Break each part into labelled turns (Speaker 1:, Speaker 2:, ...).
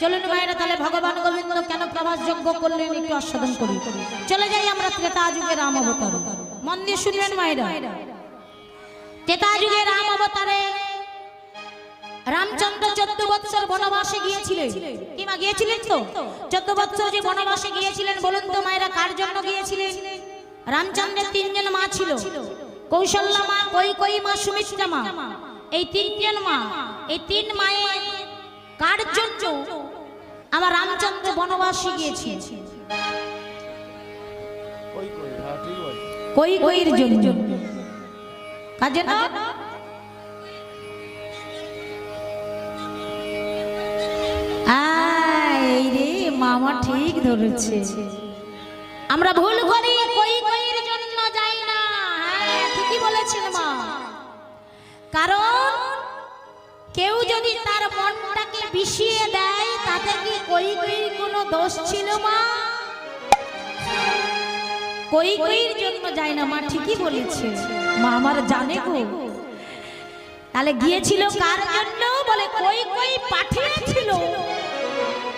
Speaker 1: চলুন মায়েরা তাহলে ভগবান গোবিন্দ কেন প্রভাস যজ্ঞ করলেন একটু আস্বাদন করি। চলে যাই আমরা ত্রেতা যুগে রাম অবতার। মন দিয়ে শুনবেন মায়েরা। ত্রেতা যুগে রাম অবতারে রামচন্দ্র 14 বছর বনবাসে গিয়েছিলেন। কি মা গিয়েছিলেন তো? 14 বছর যে বনবাসে গিয়েছিলেন, বলুন তো মায়েরা কার জন্য গিয়েছিলেন? রামচন্দ্রের 3 জন মা ছিল। কৌশল্যা মা, কৈকেয়ী মা, সুমিত্রা মা। এই 3 জন মা, এই 3 মায়ের কার জন্য আমার রামচন্দ্র বনবাসে গিয়েছে? কৈকেয়ীর জন্য। কাজে না এই রে মামা ঠিক ধরেছে। আমরা ভুল করি, কৈকেয়ীর জন্য যাই না। হ্যাঁ ঠিকই বলেছেন মা। কারণ কেউ যদি তার মনটাকে বিষিয়ে দেয় তাতে কি কৈকেয়ীর কোনো দোষ ছিল মা? কৈকেয়ীর জন্য যায় না মা, ঠিকই বলেছে মা, আমার জানে গো। তাহলে গিয়েছিল কার জন্য? বলে কৈকেয়ী পাঠিয়েছিল,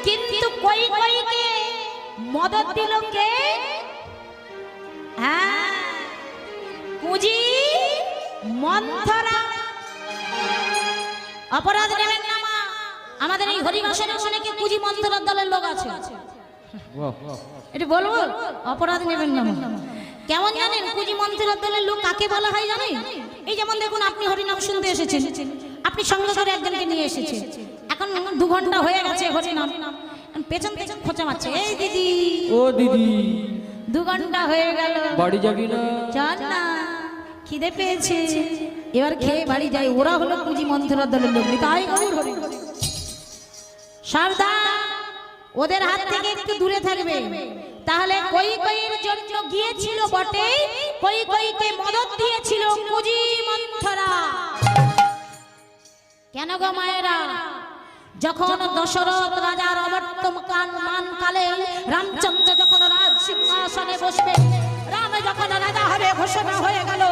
Speaker 1: কিন্তু কৈকেয়ীকে মদত দিল কে? হ্যাঁ কুজি মন্থরা। অপরাধ নেবেন না মা, আমাদের এই হরিবাসের অনেকে কুজি মন্থরার দলের লোক আছে। এটা বলবো, অপরাধ নেবেন না মা। কেমন জানেন কুজি মন্থরার দলের লোক কাকে বলা হয় জানেন? এই যেমন দেখুন আপনি হরিনাম শুনতে এসেছেন, আপনি সঙ্গে করে একজনকে নিয়ে এসেছেন, এখন 2 ঘন্টা হয়ে গেছে হরিনাম, পেছন পেছন খোঁচা মারছে, এই দিদি
Speaker 2: ও দিদি
Speaker 1: 2 ঘন্টা হয়ে গেল,
Speaker 2: বাড়ি যাবি না?
Speaker 1: চল না খিদে পেয়েছে, এবার খেয়ে বাড়ি যাই। ওরা হলো কুজি মন্থরার দলের লোক। তাই সাবধান, ওদের হাত থেকে একটু দূরে থাকবে। তাহলে কৈকেয়ীর জন্য গিয়েছিল বটে, কৈকেয়ীকে মদত দিয়েছিল কুজি মন্থরা। কেন গো মায়েরা? যখন দশরথ রাজার অবর্তমান কালে রামচন্দ্র যখন রাজ সিংহাসনে বসবে, রাম যখন রাজা হবে ঘোষণা হয়ে গেল,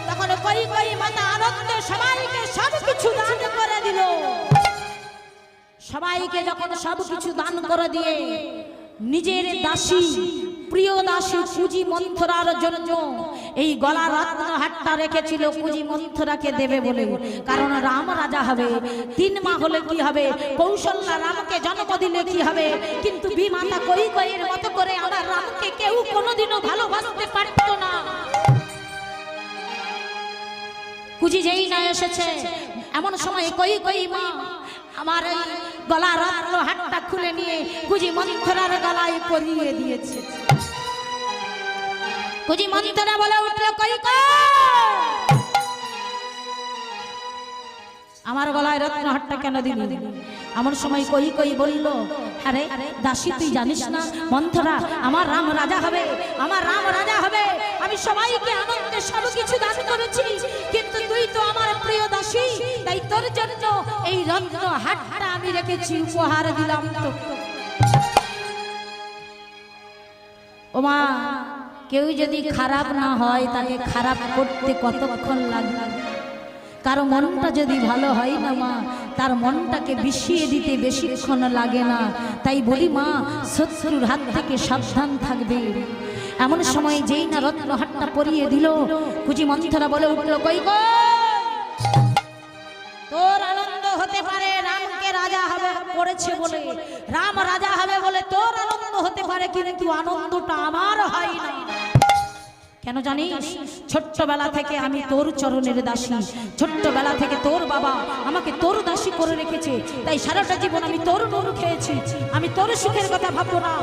Speaker 1: তখন কৈকেয়ী মাতা আনন্দে সবাইকে সবকিছু দান করে দিল। সবাইকে যখন সবকিছু দান করে দিয়ে নিজের দাসী, প্রিয় দাসী কুজি মন্থরার জন্য এই গলার রত্নহারটা রেখেছিল কুজি মন্থরাকে দেবে বলে। কারণ রাম রাজা হবে, 3 মা হলে কি হবে? কৌশল্যা রামকে জন্ম দিলে কি হবে? কিন্তু বিমাতা কৈকেয়ীর মতো করে আমার রামকে কেউ কোনোদিনও ভালোবাসতে পারত না। কুজি যেই না এসেছে, এমন সময় কৈকেয়ী মা আমার এই গলার রত্নহারটা খুলে নিয়ে কুজি মন্থরার গলায় পরিয়ে দিয়েছে। কুজি মন্থরা বলে উঠল, কৈকেয়ী আমার গলায় রত্নহারটা কেন দিলি? এমন সময় কৈকেয়ী বলল, আরে দাসী তুই জানিস না মন্থরা আমার রাম রাজা হবে, আমার রাম রাজা হবে। আমি সবাইকে আনন্দে সবকিছু দান করেছি, কিন্তু তুই তো আমার প্রিয় দাসী, তাই তোর জন্য এই রত্নহারটা আমি রেখেছি, উপহার দিলাম তো। ও মা, কেউ যদি খারাপ না হয় তাকে খারাপ করতে কতক্ষণ লাগে? কারো মনটা যদি ভালো হয় না মা, তার মনটাকে বিষিয়ে দিতে বেশিক্ষণ লাগে না। তাই বলি মা, শত্রুর হাত থেকে সাবধান থাকবে। এমন সময় যেই না রত্নহারটা পরিয়ে দিল, কুজি মন্থরা বলে উঠল, কৈকেয়ী তোর আনন্দ হতে পারে রামকে রাজা হবে করেছে বলে, রাম রাজা হবে বলে তোর আনন্দ হতে পারে, কিন্তু আনন্দটা আমার হয় না। কেন জানিস? ছোট্টবেলা থেকে আমি তোর চরণের দাসী, ছোট্টবেলা থেকে তোর বাবা আমাকে তোর দাসী করে রেখেছে, তাই সারাটা জীবন আমি তোর নুন খেয়েছি। আমি তোর সুখের কথা ভাববো না,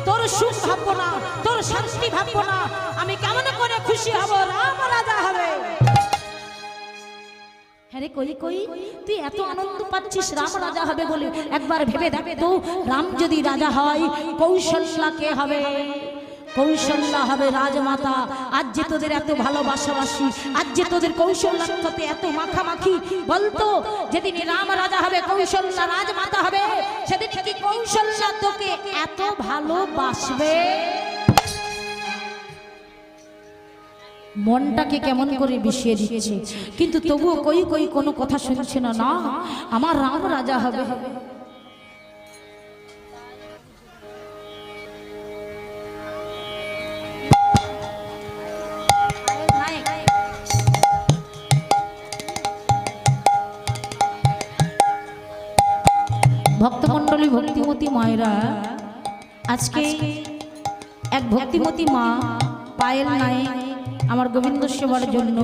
Speaker 1: তোর সুখ ভাববো না, তোর শান্তি ভাববো না, আমি কেমন করে খুশি হব রাম রাজা হবে। হ্যাঁ কৈকেয়ী, তুই এত আনন্দ পাচ্ছিস রাম রাজা হবে বলে, একবার ভেবে দেখ তো, রাম যদি রাজা হয় কৌশল্যা কে হবে? কৌশল্যা হবে রাজমাতা। আজ যে তোদের এত ভালোবাসাবাসি, আজ যে তোদের কৌশল্যার সাথে এত মাখামাখি, বলতো যেদিন রাম রাজা হবে কৌশল্যা রাজমাতা হবে, সেদিন কি কৌশল্যা তোকে এত ভালোবাসবে? মনটাকে কেমন করে বিষিয়ে দিচ্ছে, কিন্তু তবুও কৈকেয়ী কোনো কথা শুনছে না। না, আমার রাম রাজা হবে। ভক্তমণ্ডলী ভক্তিমতী মায়েরা, আজকে এক ভক্তিমতী মা পায়েল নাই আমার গোবিন্দ সেবার জন্য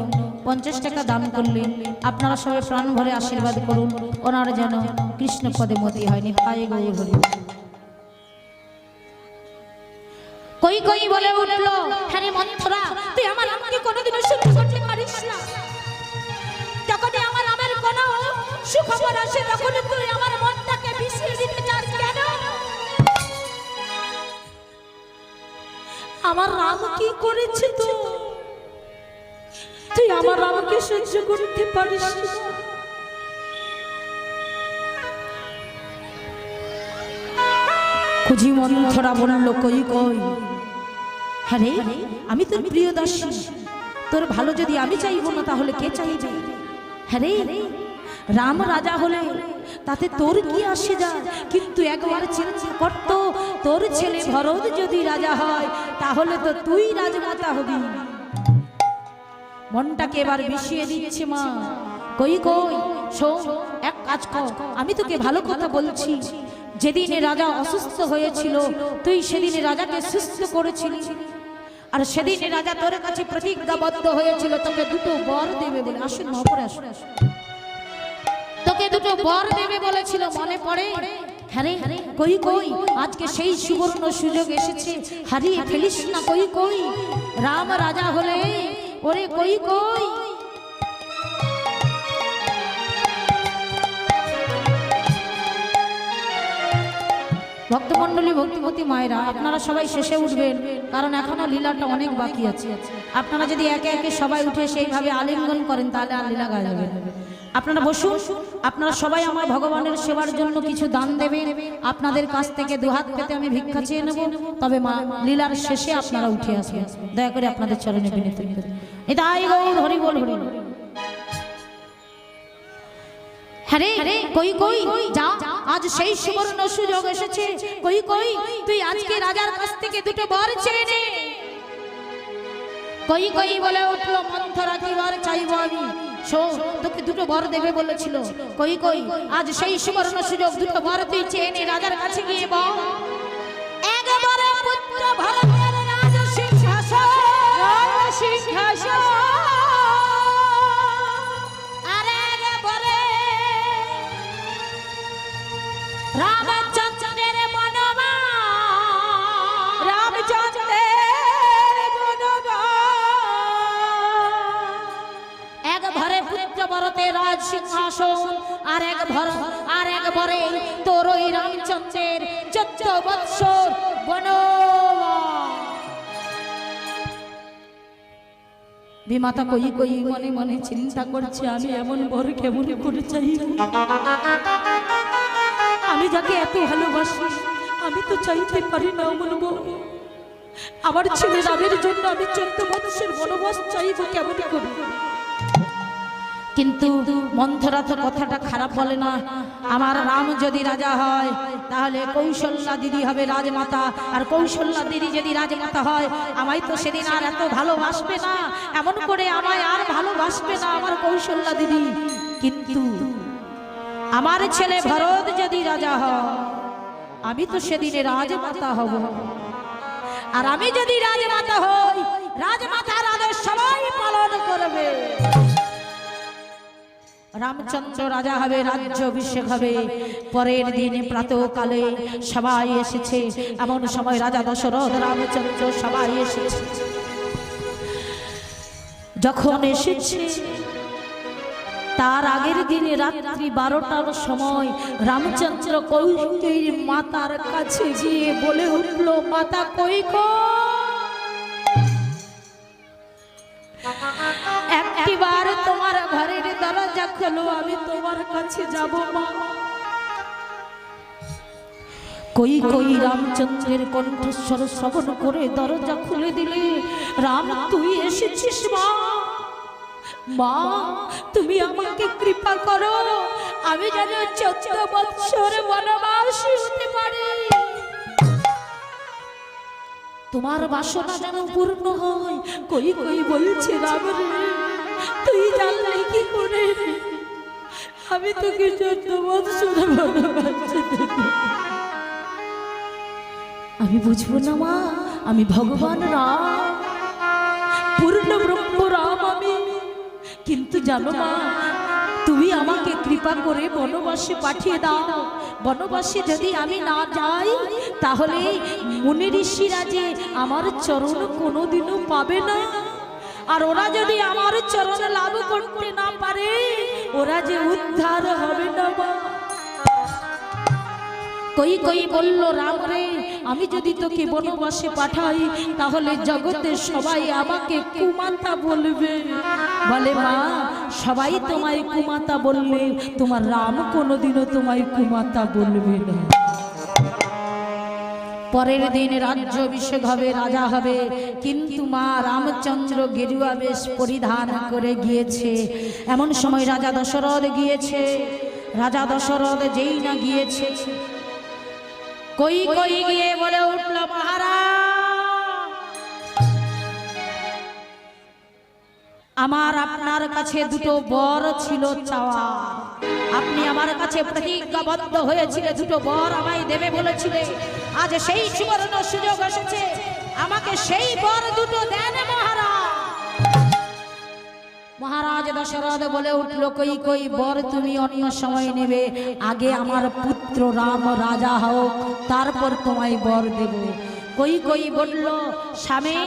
Speaker 1: 50 টাকা দান করলেন। আপনারা সবাই প্রাণ ভরে আশীর্বাদ করুন, ওনার যেন কৃষ্ণ পদে মতি হয়নি। পায়ে গৌর হরি। কই কই বলে উঠলো, হ্যাঁ রে মন্থরা, তুই আমার আমাকে কোনোদিনও সহ্য করতে পারিস না। যখনই আমার আমার কোনো সুখবর আসে তখন তুই আমার মনটাকে বিষিয়ে দিতে চাস কেন? আমার রাম কি করেছে তো তুই আমার রামকে সহ্য করতে পারিস না? খুঁজি মন্থরা বলল, কই কই, হ্যাঁ রে আমি তোর প্রিয় দাসী, তোর ভালো যদি আমি চাইবো না তাহলে কে চাইবে? হ্যাঁ রে রাম রাজা হলে তাতে তোর কি আসে যায়, কিন্তু একবার চিন্তা করতো তোর ছেলে ভরত যদি রাজা হয় তাহলে তো তুই রাজমাতা হবি। মনটাকে এবার বিষিয়ে দিচ্ছে মা। কই কই শোন, এক কাজ কর, আমি তোকে ভালো কথা বলছি। যেদিনে রাজা অসুস্থ হয়েছিল তুই সেদিনে রাজাকে সুস্থ করেছিলি, আর সেদিনে রাজা তোর কাছে প্রতিজ্ঞাবদ্ধ হয়েছিল তোকে দুটো বর দেবে বলে। আসুন মহাপরে আসুন, তোকে দুটো বর দেবে বলেছিল, মনে পড়ে? হ্যাঁ রে কই কই, আজকে সেই সুবর্ণ সুযোগ এসেছে, হারিয়ে ফেলিস না। কই কই রাম রাজা হলে, ওরে কই কই। ভক্তমণ্ডলী ভক্তিমতী মায়েরা, আপনারা সবাই শেষে উঠবেন, কারণ এখনো লীলাটা অনেক বাকি আছে। আপনারা যদি একে একে সবাই উঠে সেইভাবে আলিঙ্গন করেন তাহলে আর লীলা গায়ে যাবে। আপনারা বসুন, আপনারা সবাই আমার ভগবানের সেবার জন্য কিছু দান দেবেন। আপনাদের কাছ থেকে দুহাত পেতে আমি ভিক্ষা চেয়ে নেব, তবে মা লীলার শেষে আপনারা উঠে আসবেন। দয়া করে আপনাদের চরণে বিনীত নিবেদন। এটাই গৌর হরি বল হরি। হ্যাঁ কই কই যা, আজ সেই সুবর্ণ সুযোগ এসেছে। কই কই তুই আজকে রাজার কাছ থেকে দুটো বর চেয়ে নে। কই কই বলে উঠলো, মন্থরা কি বর চাইবো আমি? শোন, তোকে দুটো বর দেবে বলেছিল। কই কই আজ সেই সুবর্ণ সুযোগ, দুটো বর তুই চেয়ে নে, রাজার কাছে গিয়ে বল। একবারে পুত্র ভরতের রাজ সিংহাসন, সিংহাসন রামচন্দ্রের বনবাস, রামচন্দ্রের বনবাস। এক ভরে পুত্র ভরতের রাজ সিংহাসন, আর এক ভরে তোর ওই রামচন্দ্রের 14 বৎসর বনবাস। বিমাতা কই কই মনে মনে চিন্তা করছে, আমি এমন বর কেমন করে চাই? আমি যাকে এত ভালোবাসি আমি তো চাইতে পারি না বলবো আমার ছেলে রামের জন্য আমি 14 বৎসর বনবাস চাইবো কেমন করে? কিন্তু মন্থরা তো কথাটা খারাপ বলে না। আমার রাম যদি রাজা হয় তাহলে কৌশল্যা দিদি হবে রাজমাতা, আর কৌশল্যা দিদি যদি রাজমাতা হয় আমায় তো সেদিন আর এত ভালোবাসবে না, এমন করে আমায় আর ভালোবাসবে না আমার কৌশল্যা দিদি। কিন্তু আমার ছেলে ভরত যদি রাজা হয় আমি তো সেদিনে রাজমাতা হব, আর আমি যদি রাজমাতা হই রাজমাতার আদেশ সবাই পালন করবে। রামচন্দ্র রাজা হবে, রাজ্য অভিষেক হবে। পরের দিন প্রাতঃকালে সবাই এসেছে, এমন সময় রাজা দশরথ রামচন্দ্র সবাই এসেছে। যখন এসেছে তার আগের দিনে রাত্রি 12টার সময় রামচন্দ্র কৌশিকীর মাতার কাছে গিয়ে বলে উঠল, মাতা কই গো, একটিবার তোমার ঘরের দরজা খোলো, আমি তোমার কাছে যাব মা। কই কই রামচন্দ্রের কণ্ঠস্বর শ্রবণ করে দরজা খুলে দিলে, রাম তুই এসেছিস মা? মা তুমি আমাকে কৃপা করো, আমি যেন 14 বৎসর বনবাসী হতে পারি, তোমার বাসনা যেন পূর্ণ হয়। কই কই বলছে, রাম রে তুই জানলে কি করে? আমি তোকে 14 বৎসর বনবাসী তুমি বুঝবো না মা, আমি ভগবান রাম, পূর্ণ ব্রহ্ম রাম আমি। কিন্তু জানো মা, তুমি আমাকে কৃপা করে বনবাসে পাঠিয়ে দাও। বনবাসে যদি আমি না যাই, তাহলে মুনি ঋষিরা যে আমার চরণ কোনোদিনও পাবে না। আর ওরা যদি আমার চরণ লাভ করতে না পারে, ওরা যে উদ্ধার হবে না মা। কই কই বলল, রাম রে, আমি যদি তোকে বনবাসে পাঠাই, তাহলে জগতের সবাই আমাকে কুমাতা বলবে। বলে মা, সবাই তোমায় কুমাতা বললে তোমার রাম কোনোদিনও তোমায় কুমাতা বলবে না। পরের দিন রাজ্যাভিষেক হবে, রাজা হবে। কিন্তু মা রামচন্দ্র গেরুয়া বেশ পরিধান করে গিয়েছে। এমন সময় রাজা দশরথ গিয়েছে। রাজা দশরথ যেই না গিয়েছে, কই কই গিয়ে বলে উঠল, মহারাজ, আমার আপনার কাছে দুটো বর ছিল চাওয়া। আপনি আমার কাছে প্রতিজ্ঞাবদ্ধ হয়েছিলেন, দুটো বর আমায় দেবে বলেছিলেন। আজ সেই সুবর্ণ সুযোগ এসেছে, আমাকে সেই বর দুটো দেন মহারাজ। মহারাজ দশরথ বলে উঠল, কই কই বর তুমি অন্য সময় নেবে, আগে আমার পুত্র রাম রাজা হও, তারপর তোমায় বর দেব। কই কই বলল, স্বামী,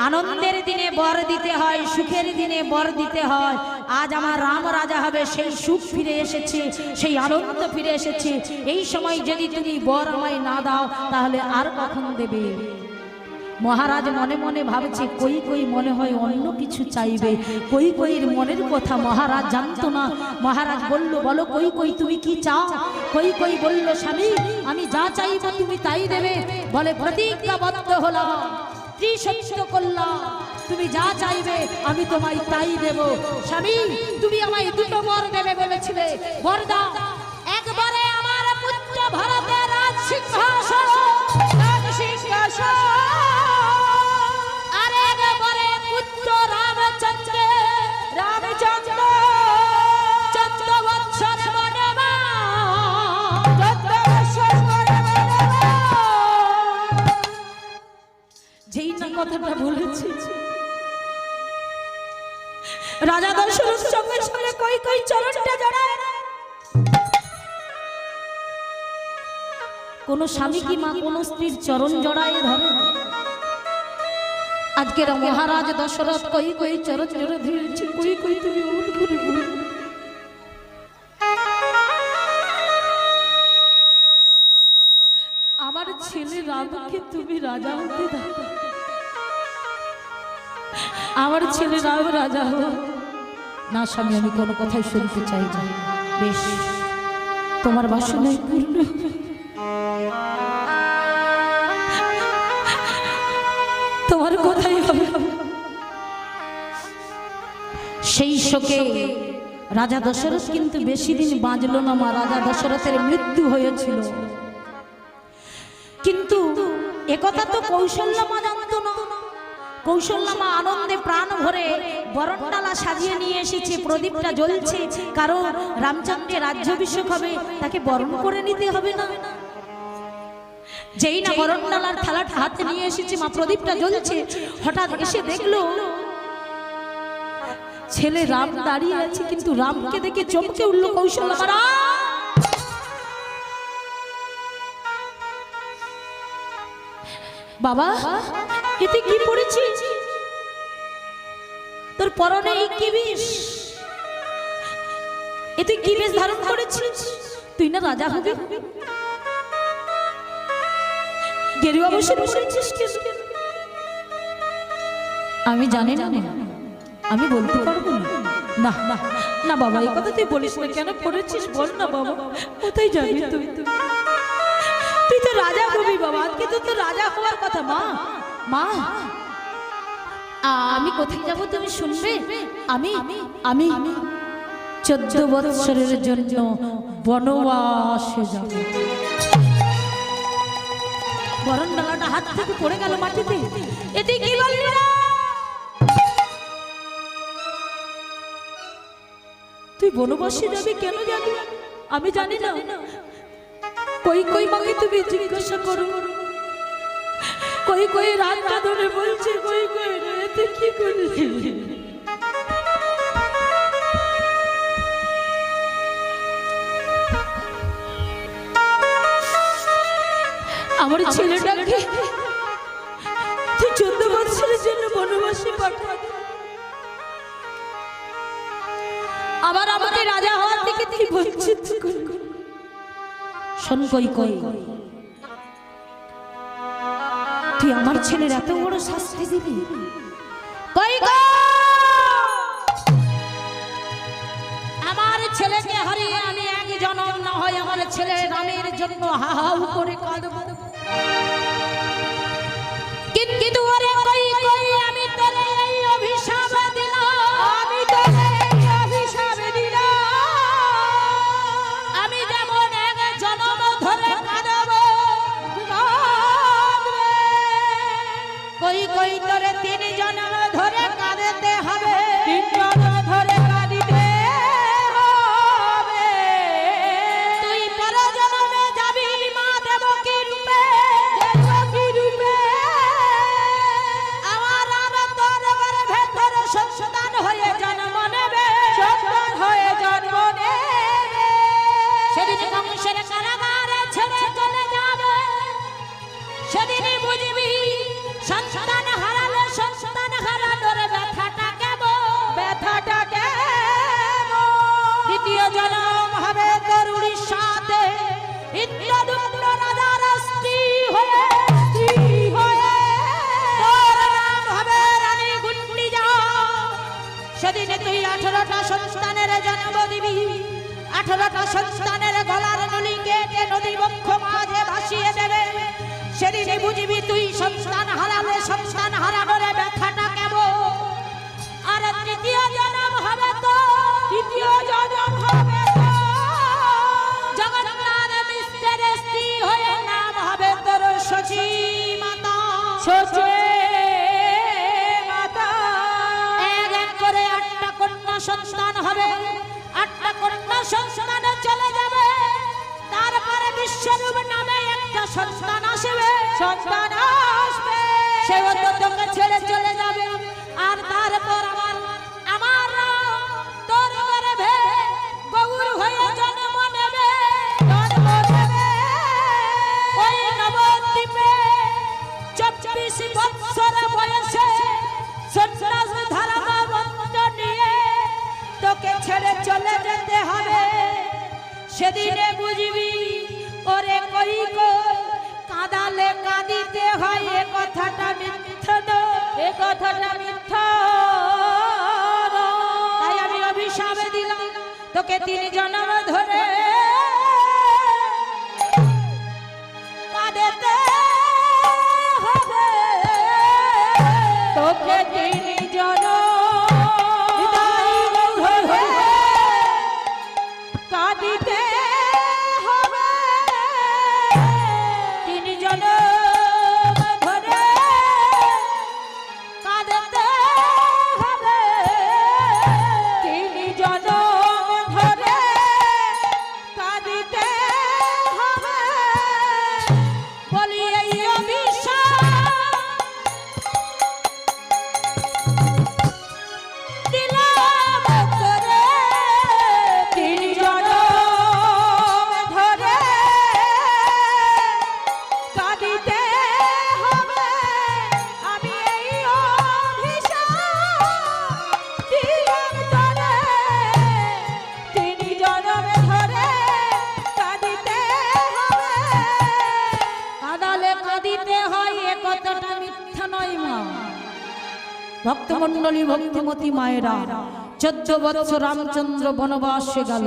Speaker 1: আনন্দের দিনে বর দিতে হয়, সুখের দিনে বর দিতে হয়। আজ আমার রাম রাজা হবে, সেই সুখ ফিরে এসেছে, সেই আনন্দ ফিরে এসেছে। এই সময় যদি তুমি বর আমায় না দাও, তাহলে আর কখন দেবে? মহারাজ মনে মনে ভাবছে, কই কই মনে হয় অন্য কিছু চাইবে। কই কইয়ের মনের কথা মহারাজ জানতো না। মহারাজ বলল, বলো কই কই তুমি কি চাও? কই কই বলল, স্বামী, আমি যা চাইব তুমি তাই দেবে। বলে, প্রতিজ্ঞাবদ্ধ হলাম, ত্রিসত্য করলাম, তুমি যা চাইবে আমি তোমায় তাই দেব। স্বামী, তুমি আমায় দুটো বর দেবে বলেছিলে, বর দাও। একবারে আমার পুত্র ভরতের রাজ সিংহাসন, আর একবারে পুত্র রামচন্দ্র 14 বৎসর যেই না কথাটা বলেছি, রাজা দশরথ সঙ্গে সঙ্গে কই কই চরণটা জড়ায়। কোন স্বামী কি মা কোন স্ত্রীর চরণ জড়ায় ধরে? আজকের মহারাজ দশরথ কই কই চরণ জড়ে ধরেছে। কই কই তুমি অমন করে বলো, আমার ছেলে রামকে তুমি রাজা হতে দাও, আমার ছেলে রাম রাজা হো না। স্বামী, আমি কোনো কথাই শুনতে চাই না। বেশ, তোমার বাসনাই পূর্ণ। তোমার কথাই হবে। সেই শোকে রাজা দশরথ কিন্তু বেশি দিন বাঁচল না মা। রাজা দশরথের মৃত্যু হয়েছিল, কিন্তু একথা তো কৌশল্যা মা জানতো না। কৌশল্যা মা আনন্দে প্রাণ ভরে বরণডালা সাজিয়ে নিয়ে এসেছে, প্রদীপটা জ্বলছে, কারণ রামচন্দ্রের রাজ্যাভিষেক হবে, তাকে বরণ করে নিতে হবে না। যেই না বরণডালার থালাটা হাতে নিয়ে এসেছে, মা প্রদীপটা জ্বলছে, হঠাৎ এসে দেখলো ছেলে রাম দাঁড়িয়ে আছে, কিন্তু রামকে দেখে চমকে উঠল কৌশল্যা মা। বাবা, এতে কি পড়েছিস? তোর পরনে এই কি বেশ? এতে কি বেশ ধারণ করেছিস? তুই না রাজা হবি, গেরুয়া বসে বসেছিস কেন? আমি জানি না, আমি বলতে পারবো না। না না না বাবা, এই কথা তুই বলিস না। কেন পড়েছিস বল না বাবা, কোথায় যাবি তুই? তুই তো রাজা হবি বাবা, আজকে তো তোর রাজা হওয়ার কথা। মা মা, আমি কোথায় যাব তুমি শুনবে? আমি আমি 14 বৎসরের জন্য বনবাসে যাব। বরণডালাটা হাত থেকে পড়ে গেল মাটিতে। এতে কি বললি না? তুই বনবাসে যাবি, কেন যাবি? আমি জানি না। কই কই মাকে তুমি জিজ্ঞাসা করো, কই কই রাতটা ধরে বলছে কই কই রে তুই কি করিস? আমার ছেলেটাকে তুই 14 বছরের জন্য বনবাসে পাঠাবি, আবার আমাকে রাজা হওয়ার দিকে তুই বলছিস। শোন কই কই, তুই আমার ছেলের এত বড় শাস্তি দিবি? কই কই, আমার ছেলেকে হারিয়ে আমি এক জনম না হয় আমার ছেলে রামের জন্য হাহাউ করে কাঁদব, কিন্তু ওরে কই কই আমি তোরে এই অভিশাপ দিলাম, আমি তোরে এই অভিশাপ দিলাম, আমি যেমন এক জনম ধরে কাঁদব, কই কই তোরে 3 জনম ধরে কাঁদতে হবে, 3 জনম ধরে কাঁদিতে হবে। তুই পরজন্মে যাবি মা দেবকী রূপে, দেবকী রূপে আমার তোর ভেতরে সন্তান হয়ে জন্ম নেবে, সন্তান হয়ে জন্ম নেবে। সেদিন কংসের কারাগারে ছেড়ে চলে যাবে, সেদিনই বুঝবি সন্তান হারালে সন্তান হারানোর ব্যথাটা কেমন, ব্যথাটা কেমন। দ্বিতীয় জন্ম হবে তোর উড়িষ্যাতে ইন্দ্রদুম্ন রাজার স্ত্রী হয়ে, তোর নাম হবে রানী গুন্ডিজা। সেদিনে তুই 18টা সন্তানের জন্ম দিবি, 18টা সন্তানের গলার নলি কেটে নদী বক্ষ মাঝে ভাসিয়ে দেবে। সেদিনে বুঝবি তুই সন্তান হারালে সন্তান হারানোর ব্যথাটা কেমন। আর তৃতীয় জন্ম হবে তো, তৃতীয় জন্ম হবে তো জগন্নাথ মিশ্রের স্ত্রী হয়ে নাম হবে তোর শচী মাতা, শচী মাতা। এক এক করে 8টা কন্যা সন্তান হবে, 8টা কন্যা সন্তান চলে যাবে। তারপরে বিশ্বরূপ নামে একটা সন্তান আসবে, সন্তান আসবে, সেও তো তোকে ছেড়ে চলে যাবে। আর তারপর আমার তোর গর্ভে গৌর হয়ে জন্ম নেবে, জন্ম নেবে। ওই নবদ্বীপে 24 বৎসর বয়সে সন্ন্যাস ধারণ বন্ধ নিয়ে তোকে ছেড়ে চলে যেতে হবে। সেদিনে বুঝবি ওরে কই কই কাঁদালে কাঁদিতে হয়, এ কথাটা মিথ্যা নয়, এ কথাটা মিথ্যা নয়। তাই আমি অভিশাপ দিলাম তোকে 3 জন্ম ধরে কাঁদতে হবে, তোকে 3 জন্ম কাঁদিতে হবে, 3 জন্ম ধরে কাঁদতে হবে, 3 জন্ম ধরে কাঁদিতে হবে। বলি এই অভিশাপ দিলাম তোরে, 3 জন্ম ধরে কাঁদিতে হবে। আমি এই অভিশাপ দিলাম তোরে, 3 জন্ম ধরে কাঁদিতে হবে। কাঁদালে কাঁদিতে হয়, এ কথাটা মিথ্যা নয় মা। ভক্তমণ্ডলী ভক্তিমতী মায়েরা 14 বছর রামচন্দ্র বনবাসে গেল,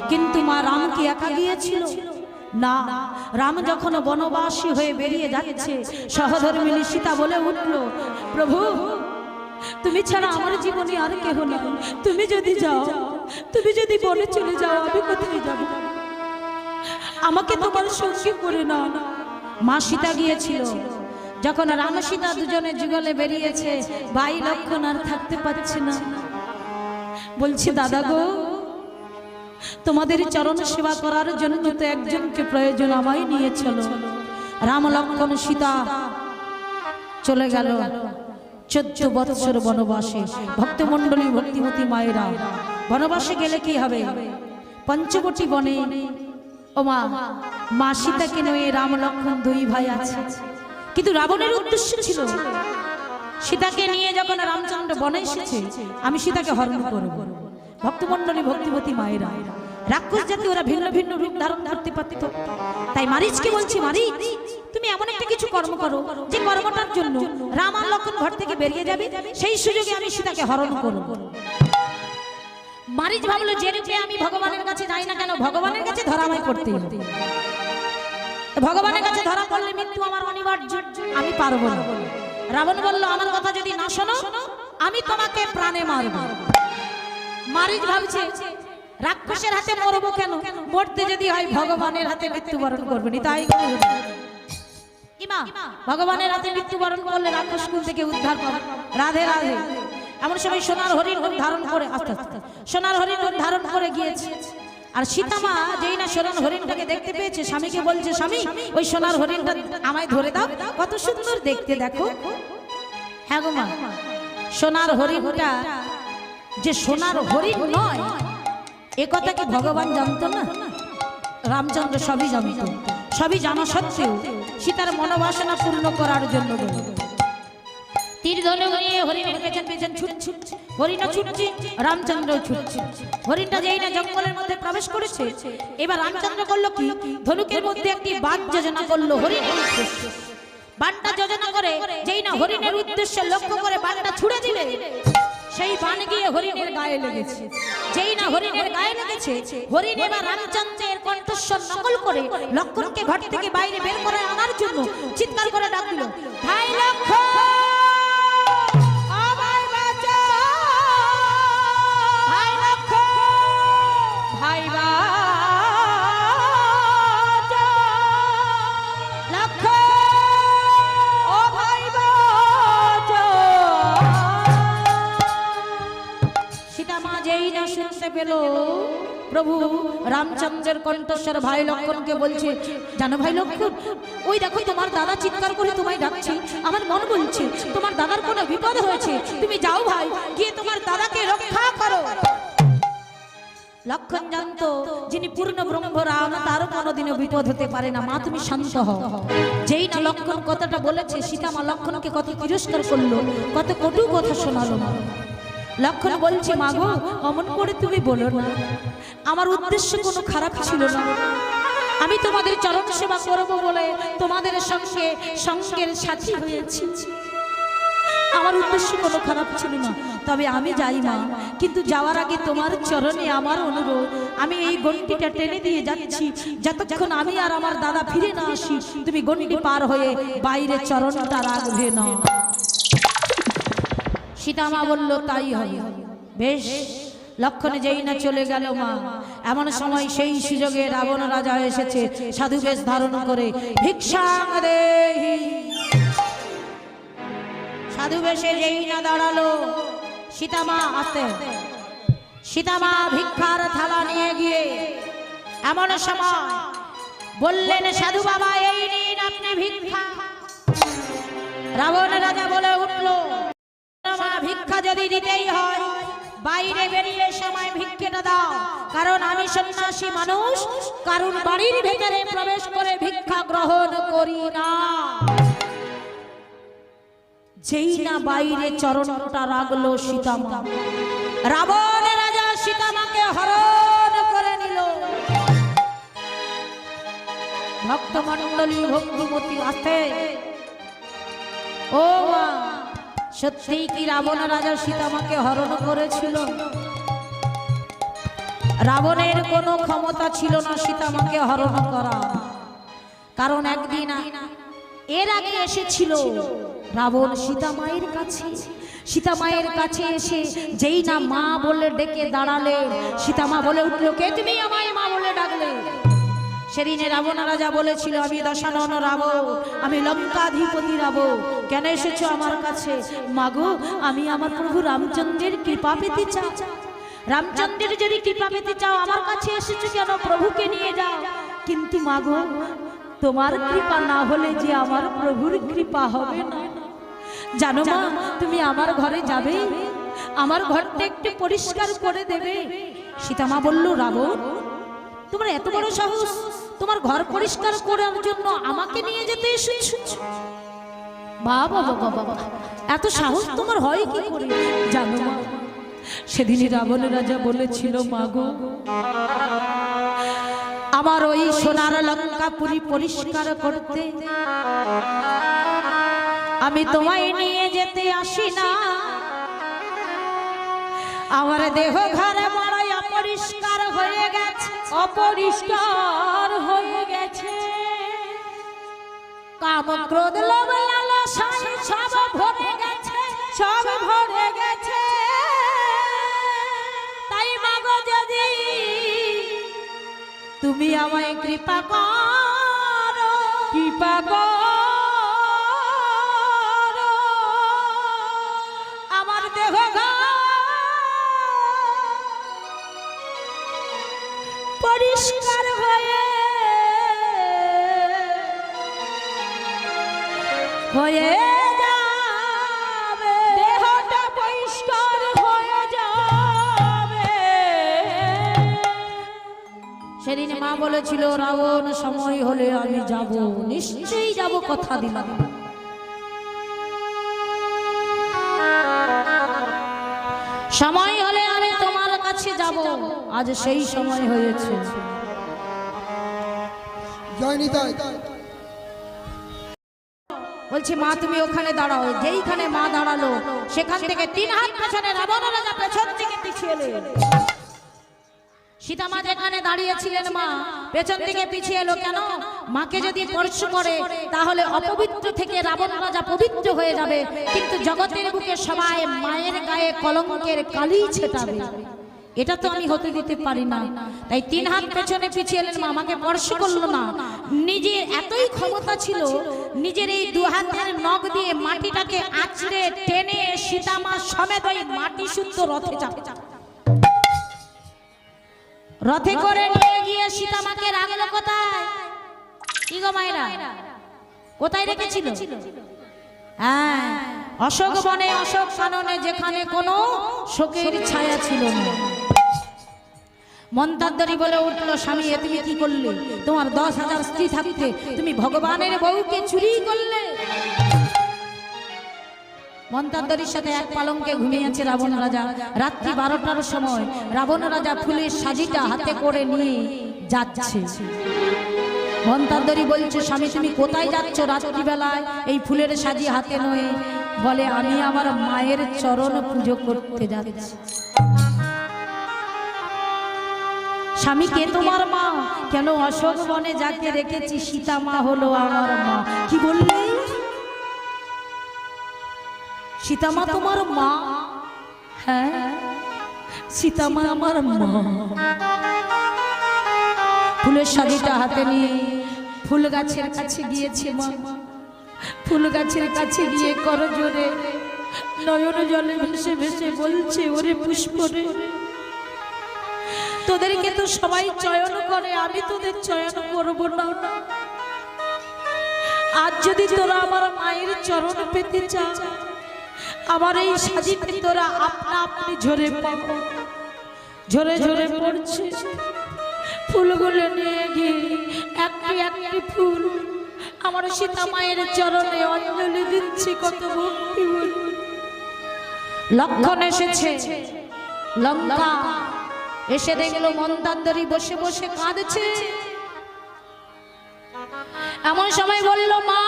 Speaker 1: কিন্তু মা রাম কি একা গিয়েছিল? না, রাম যখন বনবাসী হয়ে বেরিয়ে যাচ্ছে, সহধর্মিণী সীতা বলে উঠল, প্রভু তুমি ছাড়া আমার জীবনে আর কেহ নেই, তুমি যদি যাও, তুমি যদি বনে চলে যাও, আমি কোথায় যাব? আমাকে তোমার সঙ্গী করে নাও। মা সীতা গিয়েছিল, যখন রাম সীতা দুজনে যুগলে বেরিয়েছে, ভাই লক্ষণ আর থাকতে পারছে না, বলছি দাদা গো, তোমাদের চরণ সেবা করার জন্য তো একজনকে প্রয়োজন, আমায় নিয়ে চলো। রাম লক্ষণ সীতা চলে গেল 14 বৎসর বনবাসে। ভক্তমণ্ডলী ভক্তিমতী মায়েরা, বনবাসে গেলে কি হবে? পঞ্চবটী বনে ও মা সীতাকে নিয়ে রাম লক্ষ্মণ দুই ভাই আছে, কিন্তু রাবণের উদ্দেশ্য ছিল সীতাকে নিয়ে যখন রামচন্দ্র বনে এসেছে আমি সীতাকে হরণ করব। ভক্তমণ্ডলী ভক্তিমতী মায়েরা, রাক্ষস জাতি ওরা ভিন্ন ভিন্ন রূপ ধারণ করতে পারত। তাই মারিচকে বলছি, মারিচ তুমি এমন একটা কিছু কর্ম করো যে কর্মটার জন্য রাম আর লক্ষ্মণ ঘর থেকে বেরিয়ে যাবে, সেই সুযোগে আমি সীতাকে হরণ করব। মারিচ ভাবলো যে রূপে আমি ভগবানের কাছে যাই না কেন, ভগবানের কাছে ধরা আমায় করতেই হবে। ভগবানের কাছে ধরা পড়লে মৃত্যু আমার অনিবার্য, আমি পারবো না। রাবণ বলল আমার কথা যদি না শোনো আমি তোমাকে প্রাণে মারব। মারিচ ভাবছে রাক্ষসের হাতে মরবো কেন, মরতে যদি হয় ভগবানের হাতে মৃত্যুবরণ করবেন। তাই ভগবানের হাতে মৃত্যুবরণ করলে রাক্ষস কুল থেকে উদ্ধার পাবে। রাধে রাধে। এমন সময় সোনার হরিণ রূপ ধারণ করে, আস্তে আস্তে সোনার হরিণ রূপ ধারণ করে গিয়েছে। আর সীতামা যেই না সোনার হরিণটাকে দেখতে পেয়েছে, স্বামীকে বলছে স্বামী ওই সোনার হরিণটা আমায় ধরে দাও, কত সুন্দর দেখতে দেখো। হ্যাঁ গো মা, সোনার হরিণটা যে সোনার হরিণ নয় এ কথা কি ভগবান জানতো না? রামচন্দ্র সবই জানত। সবই জানা সত্ত্বেও সীতার মনোবাসনা পূর্ণ করার জন্য তীর ধনুক নিয়ে হরিণের পেছন পেছন ছুটছে, হরিণও ছুটছে, রামচন্দ্র ছুটছে। হরিণটা যেই না জঙ্গলের মধ্যে প্রবেশ করেছে, এবার রামচন্দ্র করলো কি, ধনুকের মধ্যে একটি বাণ যোজনা করলো হরিণের উদ্দেশ্যে। বাণটা যোজনা করে যেই না হরিণের উদ্দেশ্যে লক্ষ্য করে বাণটা ছুড়ে দিলে সেই বাণ গিয়ে হরিণের গায়ে লেগেছে। যেই না হরিণের গায়ে লেগেছে, হরিণ এবার রামচন্দ্রের কণ্ঠস্বর নকল করে লক্ষ্মণকে ঘর থেকে বাইরে বের করে আনার জন্য চিৎকার করে ডাক দিল, ভাই লক্ষ্মণ, পেল প্রভু রামচন্দ্রের কণ্ঠস্বর ভাই লক্ষ্মণকে বলছে, জানো ভাই লক্ষ্মণ, ওই দেখো তোমার দাদা চিৎকার করে তোমায় ডাকছে, আমার মন বলছে তোমার দাদার কোনো বিপদ হয়েছে, তুমি যাও ভাই, গিয়ে তোমার দাদাকে রক্ষা করো। লক্ষ্মণ জানতো যিনি পূর্ণ ব্রহ্ম রাম, তারও কোনোদিনও বিপদ হতে পারে না। মা তুমি শান্ত হও। যেই না লক্ষ্মণ কথাটা বলেছে, সীতা মা লক্ষ্মণকে কত তিরস্কার করলো, কত কটু কথা শোনালো। লক্ষ্মণ বলছে, মা গো অমন করে তুমি বলো না, আমার উদ্দেশ্য কোনো খারাপ ছিল না। আমি তোমাদের চরণ সেবা করব বলে তোমাদের সঙ্গে সঙ্গের সাথী হয়েছি, আমার উদ্দেশ্য কোনো খারাপ ছিল না। তবে আমি যাই মা, কিন্তু যাওয়ার আগে তোমার চরণে আমার অনুরোধ, আমি এই গণ্ডিটা টেনে দিয়ে যাচ্ছি, যতক্ষণ আমি আর আমার দাদা ফিরে না আসি তুমি গণ্ডি পার হয়ে বাইরে চরণটা রাখবে না। সীতামা বলল তাই হবে, বেশ। লক্ষ্মণ যেই না চলে গেল মা, এমন সময় সেই সুযোগে রাবণ রাজা এসেছে সাধু বেশ ধারণ করে। ভিক্ষাং দেহি, সাধু বেশে যেই না দাঁড়ালো, সীতামা আসতে, সীতামা ভিক্ষার থালা নিয়ে গিয়ে এমন সময় বললেন, সাধু বাবা এই নিন আপনি ভিক্ষা। রাবণ রাজা বলে উঠলো, ভিক্ষা যদি দিতেই হয় বাইরে বেরিয়ে সময় ভিক্ষাটা দাও, কারণ আমি সন্ন্যাসী মানুষ, কারণ বাড়ির ভেতরে প্রবেশ করে ভিক্ষা গ্রহণ করি না। যেই না বাইরে চরণটা রাখলো সীতামা, রাবণ রাজা সীতামাকে হরণ করে নিল। ভক্তমণ্ডলী ভক্তিমতী আসতে, ও মা সত্যিই কি রাবণ রাজা সীতামাকে হরণ করেছিল? রাবণের কোনো ক্ষমতা ছিল না সীতামাকে হরণ করা, কারণ একদিন এর আগে এসেছিল রাবণ সীতামায়ের কাছে। সীতামায়ের কাছে এসে যেই না মা বলে ডেকে দাঁড়ালে, সীতামা বলে উঠল, কে তুমি আমায় মা বলে ডাকলে? সেদিনে রাবণ রাজা বলেছিল, আমি দশানন রাবণ, আমি লঙ্কাধিপতি রাবণ, কেন এসেছো আমার কাছে? মাগো আমি আমার প্রভু রামচন্দ্রের কৃপা পেতে চাই। রামচন্দ্রের যদি কৃপা পেতে চাও আমার কাছে এসেছো কেন? প্রভুকে নিয়ে যাও। কিন্তু মাগো তোমার কৃপা না হলে যে আমার প্রভুর কৃপা হবে না, জানো মা, তুমি আমার ঘরে যাবে, আমার ঘরটা একটু পরিষ্কার করে দেবে। সীতামা বলল, রাবণ, তোমার এত বড় সাহস, তোমার ঘর পরিষ্কার করার জন্য আমাকে নিয়ে যেতে এসেছো? বাবা বাবা বাবা, এত সাহস তোমার হয় কি করে? জানো মা, সেদিনই রাবণ রাজা বলেছিল, মাগো, আমার ওই সোনার লঙ্কাপুরী পরিষ্কার করতে আমি তোমায় নিয়ে যেতে আসি না। আমার দেহ ঘরে বড়ই অপরিষ্কার হয়ে গেছে, অপরিষ্কার হয়ে গেছে। কাম ক্রোধ লোভ লালসায় সব ভরে গেছে, সব ভরে গেছে। তাই মাগো, যদি তুমি আমায় কৃপা করো, কৃপা করো, আমার দেহ পরিষ্কার হয়ে যাবে, দেহটা পরিষ্কার হয়ে যাবে। সেদিন মা বলেছিল, রাবণ, সময় হলে আমি যাব, নিশ্চয়ই যাব, কথা দিলাম। সময় হলে আমি তোমার কাছে যাব, আজ সেই সময় হয়েছে। বলছি, মা তুমি ওখানে দাঁড়াও। যেইখানে মা দাঁড়ালো সেখান থেকে 3 হাত পেছনে রাবণ রাজা পেছন থেকে পিছিয়ে এলেন। সীতামা যেখানে দাঁড়িয়েছিলেন, মা পেছন থেকে পিছিয়ে এলো। কেন? মাকে যদি স্পর্শ করে তাহলে অপবিত্র থেকে রাবণ রাজা পবিত্র হয়ে যাবে, কিন্তু জগতের বুকে সবাই মায়ের গায়ে কলঙ্কের কালি ছেটাবে। এটা তো আমি হতে দিতে পারি না। তাই 3 হাত পেছনে পিছিয়ে এলেন। মামাকে স্পর্শ করলো না। নিজের এতই ক্ষমতা ছিল, নিজের এই 2 হাতের নখ দিয়ে মাটিটাকে আঁচড়ে টেনে সীতামা সমেত ওই মাটি শুদ্ধ রথে চাপে, রথে করে নিয়ে গিয়ে সীতামাকে রাখলো কোথায়? কি গো মায়েরা, কোথায় রেখেছিল? হ্যাঁ, অশোক বনে, অশোক কাননে, যেখানে কোনো শোকের ছায়া ছিল না। মন্তান্তরী বলে উঠলো, স্বামী, এ তুমি কি করলে? তোমার 10,000 স্ত্রী থাকতে তুমি ভগবানের বউকে চুরি করলে। মন্তান্তরীর সাথে এক পালঙ্কে ঘুমিয়েছে রাবণ রাজা। রাত্রি 12টার সময় রাবণ রাজা ফুলের সাজিটা হাতে করে নিয়ে যাচ্ছে। মন্তান্তরী বলছে, স্বামী, তুমি কোথায় যাচ্ছ রাত্রিবেলায় এই ফুলের সাজি হাতে নয়ে? বলে, আমি আমার মায়ের চরণ পুজো করতে যাচ্ছি। স্বামী, কে তোমার মা? কেন? অশোক বনে যাকে রেখেছি সীতা মা হলো আমার মা। কি বললে? সীতা মা তোমার মা? হ্যাঁ, সীতা মা আমার মা। ফুলের সাজিটা হাতে নিয়ে ফুল গাছের কাছে গিয়েছে মা। ফুল গাছের কাছে গিয়ে করজোরে নয়ন জলে ভেসে ভেসে বলছে, ওরে পুষ্পরে, তোদেরকে তো সবাই চয়ন করে, আমি তোদের চয়ন করব না। আজ যদি তোরা আমার মায়ের চরণ পেতে চাস, আমার এই সাজিতে তোরা আপনা আপনি ঝরে পাবো। ঝরে ঝরে পড়ছে। ফুলগুলো নিয়ে গিয়ে একটি একটি ফুল আমার সীতা মায়ের চরণে অঞ্জলি দিচ্ছি। কত ভক্তি বল। লক্ষণ এসেছে লঙ্কা, এসে দেখলো মন্দান্তরী বসে বসে কাঁদছে। এমন সময় বলল, মা,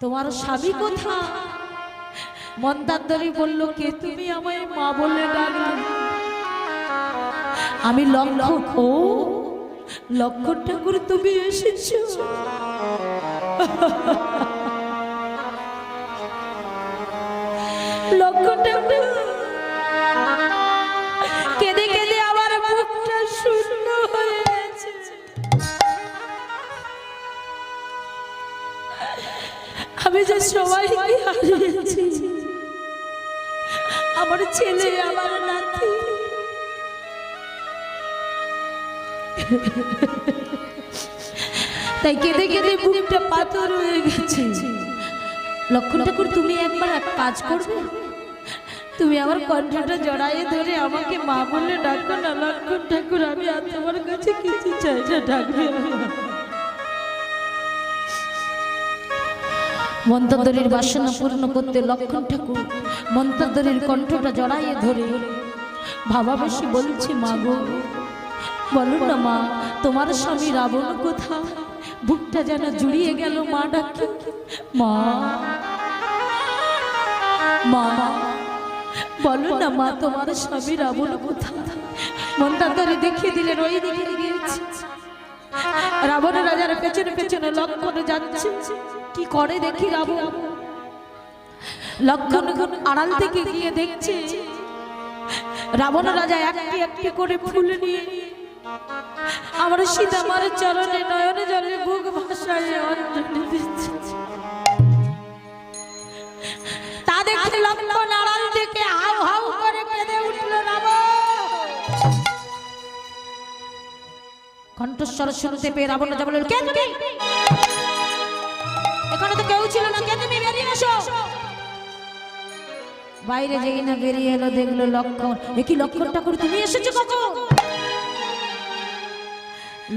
Speaker 1: তোমার স্বামী কোথায়? মন্দান্তরী বলল, কে তুমি? আমায় মা বলে ডাকলে। আমি লক্ষণ। ও লক্ষণ ঠাকুর, তুমি এসেছো? লক্ষণ ঠাকুর কেঁদে কেঁদে আমার মুখটা শূন্য হয়ে গেছে। আমি যে সবাইকে হারিয়েছি, আমার ছেলে, আমার নাতি, তাই কেঁদে কেঁদে বুকটা পাথর হয়ে গেছে। লক্ষণ ঠাকুর, তুমি একবার এক কাজ করবে, তুমি আমার কণ্ঠটা জড়াইয়ে ধরে আমাকে মা বলে ডাকো না। লক্ষণ ঠাকুর, আমি আর তোমার কাছে কিছু চাই না, ডাকবে। মন্ত্রদরির বাসনা পূর্ণ করতে লক্ষণ ঠাকুর মন্ত্রদরির কণ্ঠটা জড়াইয়ে ধরে ভাবা বেশি বলছে, মা গো, বলো না মা, তোমার স্বামী রাবণ কোথায়? বুকটা যেন জুড়িয়ে গেল। মা ডাকে, মা মা, বলো না মা, তোমার স্বামী রাবণ কোথায়? মন্ত্রদরি দেখিয়ে দিলেন, ওই দিকে গিয়েছে। রাবণ রাজার পেছনে পেছনে লক্ষণ যাচ্ছে। কি করে দেখি রাবণ। লক্ষণ আড়াল থেকে গিয়ে দেখছে রাবণ রাজা একটি একটি করে ফুল নিয়ে আমার সীতামার চরণে নয়নে জলে বুক ভাসায় অঞ্জলি দিচ্ছে। তা দেখে লক্ষণ আড়াল থেকে হাউ হাউ করে কেঁদে উঠল। রাবণ কণ্ঠস্বর শুনতে পেয়ে রাবণ রাজা বলল, কে তুমি? এখানে তো কেউ ছিল না, কে তুমি? বেরিয়ে এসো। বাইরে যেই না বেরিয়ে এলো, দেখলো লক্ষণ। কি লক্ষণ ঠাকুর, তুমি এসেছো কখন?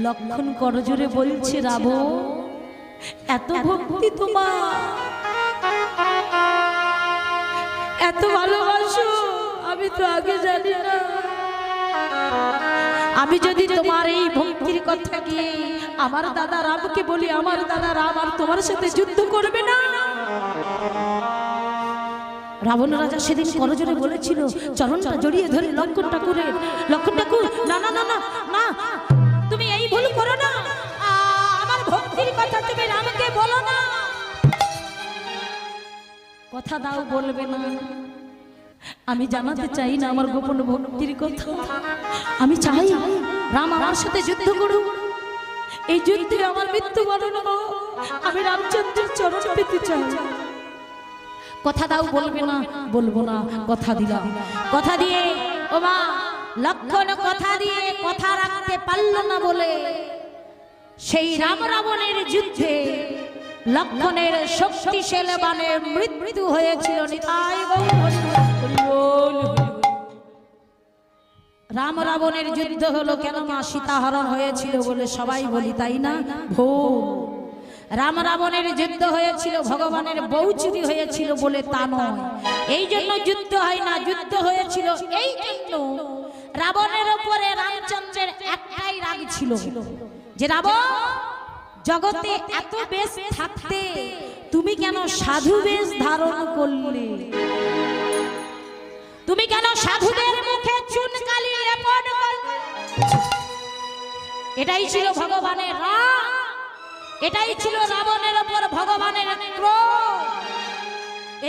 Speaker 1: লক্ষণ করজোরে বলছে, রাবণ, এত ভক্তি তোমার, এত ভালোবাসো, আমি তো আগে জানি না। আমি যদি তোমার এই ভক্তির কথা গিয়ে আমার দাদা রামকে বলি, আমার দাদা রাম আর তোমার সাথে যুদ্ধ করবে না। রাবণ রাজা সেদিন করজোরে বলেছিল, চরণটা জড়িয়ে ধরে লক্ষণ ঠাকুরের, লক্ষণ ঠাকুর, না না না না না, তুমি এই ভুল করো না, আমার ভক্তির কথা তুমি রামকে বলো না। কথা দাও, বলবে না। আমি জানাতে চাই না আমার গোপন ভক্তির কথা। আমি চাই রাম আমার সাথে যুদ্ধ করুক, এই যুদ্ধে আমার মৃত্যুবরণ হোক, আমি রামচন্দ্রের চরণ পেতে চাই। কথা দাও, বলবে না। বলবো না, কথা দিলাম। কথা দিয়ে ও মা, লক্ষণ কথা দিয়ে কথা রাখতে পারল না বলে সেই রাম রাবণের যুদ্ধে লক্ষণের শক্তিশালী বাণে মৃত্যু হয়েছিল। নিতাই গৌর হরি। রাম রাবণের যুদ্ধ হলো কেন মা? সীতাহরণ হয়েছিল বলে সবাই বলি, তাই না? ভুল। রাম রাবণের যুদ্ধ হয়েছিল ভগবানের বউ চুরি হয়েছিল বলে তা নয়। এই জন্য যুদ্ধ হয় না, যুদ্ধ হয়েছিল এই জন্য রাবণের উপরে রামচন্দ্রের একটাই রাগ ছিল যে রাবণ, জগতে এত বেশ থাকতে তুমি কেন সাধু বেশ ধারণ করলে? তুমি কেন সাধুদের মুখে চুনকালি লেপন করলে? এটাই ছিল ভগবানের রাগ, এটাই ছিল রাবণের উপর ভগবানের ক্রোধ।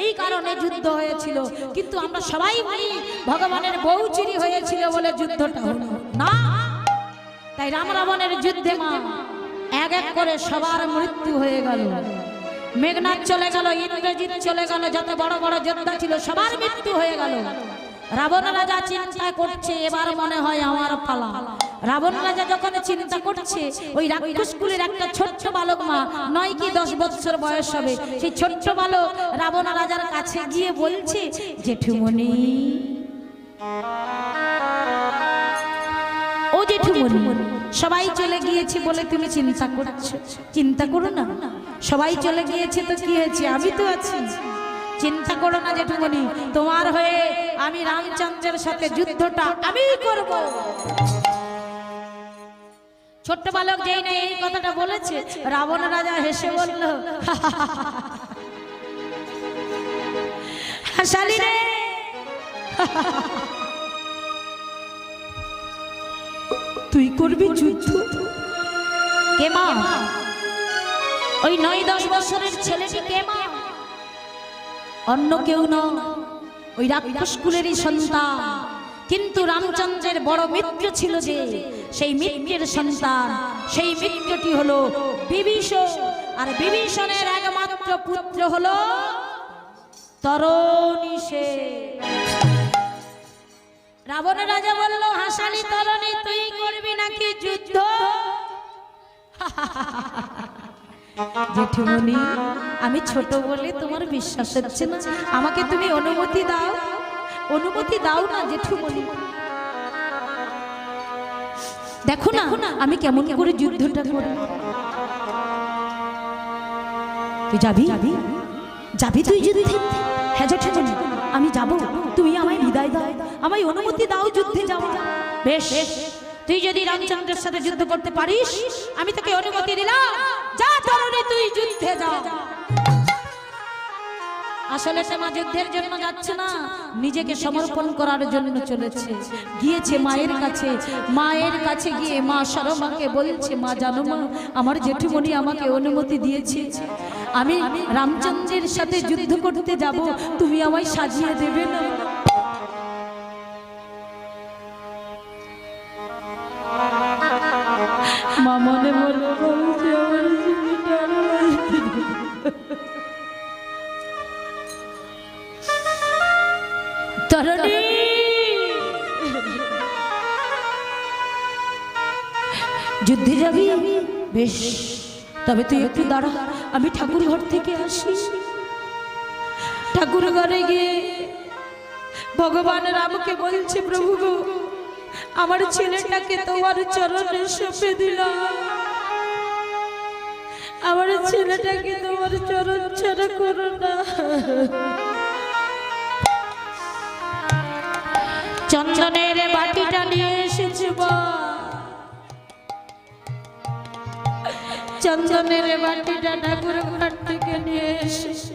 Speaker 1: এই কারণে যুদ্ধ হয়েছিল। কিন্তু আমরা সবাই বলি ভগবানের বউ চুরি হয়েছিল বলে যুদ্ধটা হলো না। তাই রাম রাবণের যুদ্ধে মা এক এক করে সবার মৃত্যু হয়ে গেল। মেঘনাথ চলে গেল, ইন্দ্রজিৎ চলে গেল, যত বড় বড় যোদ্ধা ছিল সবার মৃত্যু হয়ে গেল। রাবণ রাজা চিন্তা করছে, এবার মনে হয় আমার পালা। রাবণ রাজা যখন চিন্তা করছে, ওই রাক্ষসকুলের একটা ছোট্ট বালক মা, 9 কি 10 বছর বয়স হবে, সেই ছোট্ট বালক রাবণ রাজার কাছে গিয়ে বলছে, জেঠুমণি, ও জেঠুমণি, সবাই চলে গিয়েছে বলে তুমি চিন্তা করছো? চিন্তা করো না, সবাই চলে গিয়েছে তো কি হয়েছে, আমি তো আছি। চিন্তা করো না জেঠুমণি, তোমার হয়ে আমি রামচন্দ্রের সাথে যুদ্ধটা আমি করব। ছোট্ট বালক যেই না এই কথাটা বলেছে, রাবণ রাজা হেসে বলল, হাসালি রে, তুই করবি যুদ্ধ? কে মা? ওই 9-10 বছরের ছেলেটি কে মা? অন্য কেউ নয়, ওই রাক্ষসকুলেরই সন্তান। কিন্তু রামচন্দ্রের বড় মিত্র ছিল যে, সেই মিত্রের সন্তান, সেই মিত্রটি হলো বিভীষণ। আর বিভীষণের একমাত্র পুত্র হলো তরণী। রাবণ রাজা বলল, হাসালি তরণী, তুই করবি নাকি যুদ্ধ? জেঠুমনি, আমি ছোট বলে তোমার বিশ্বাস হচ্ছে না, আমাকে তুমি অনুমতি দাও, অনুমতি দাও না জেঠুমনি। দেখো না আমি কেমন করে যুদ্ধটা করি। তুই যাবি যাবি তুই যুদ্ধে? হ্যাঁ জেঠুমনি আমি যাব, তুমি আমায় বিদায় দাও, আমায় অনুমতি দাও যুদ্ধে যাওয়া। বেশ, তুই যদি রামচন্দ্রের সাথে যুদ্ধ করতে পারিস আমি তোকে অনুমতি দিলাম, যা তরুণী তুই যুদ্ধে যা। আসলে সে মা যুদ্ধের জন্য যাচ্ছে না, নিজেকে সমর্পণ করার জন্য চলেছে। গিয়েছে মায়ের কাছে, মায়ের কাছে গিয়ে মা সরমাকে বলছে, মা জানো মা, আমার জেঠুমনি আমাকে অনুমতি দিয়েছে, আমি রামচন্দ্রের সাথে যুদ্ধ করতে যাব, তুমি আমায় সাজিয়ে দেবে না? মা মনে মনে বলছে, আমার তরুণী যুদ্ধে যাবি? বেশ, তবে তুই একটু দাঁড়া, আমি ঠাকুর ঘর থেকে আসি। ঠাকুর ঘরে গিয়ে ভগবান রামকে বলছে, প্রভু গো, আমার ছেলেটাকে তোমার চরণে সঁপে দিলাম, আমার ছেলেটাকে তোমার চরণ ছাড়া করো না। চন্দনের বাটিটা নিয়ে এসেছে মা, চন্দনের বাটিটা ঠাকুর ঘর থেকে নিয়ে এসেছে।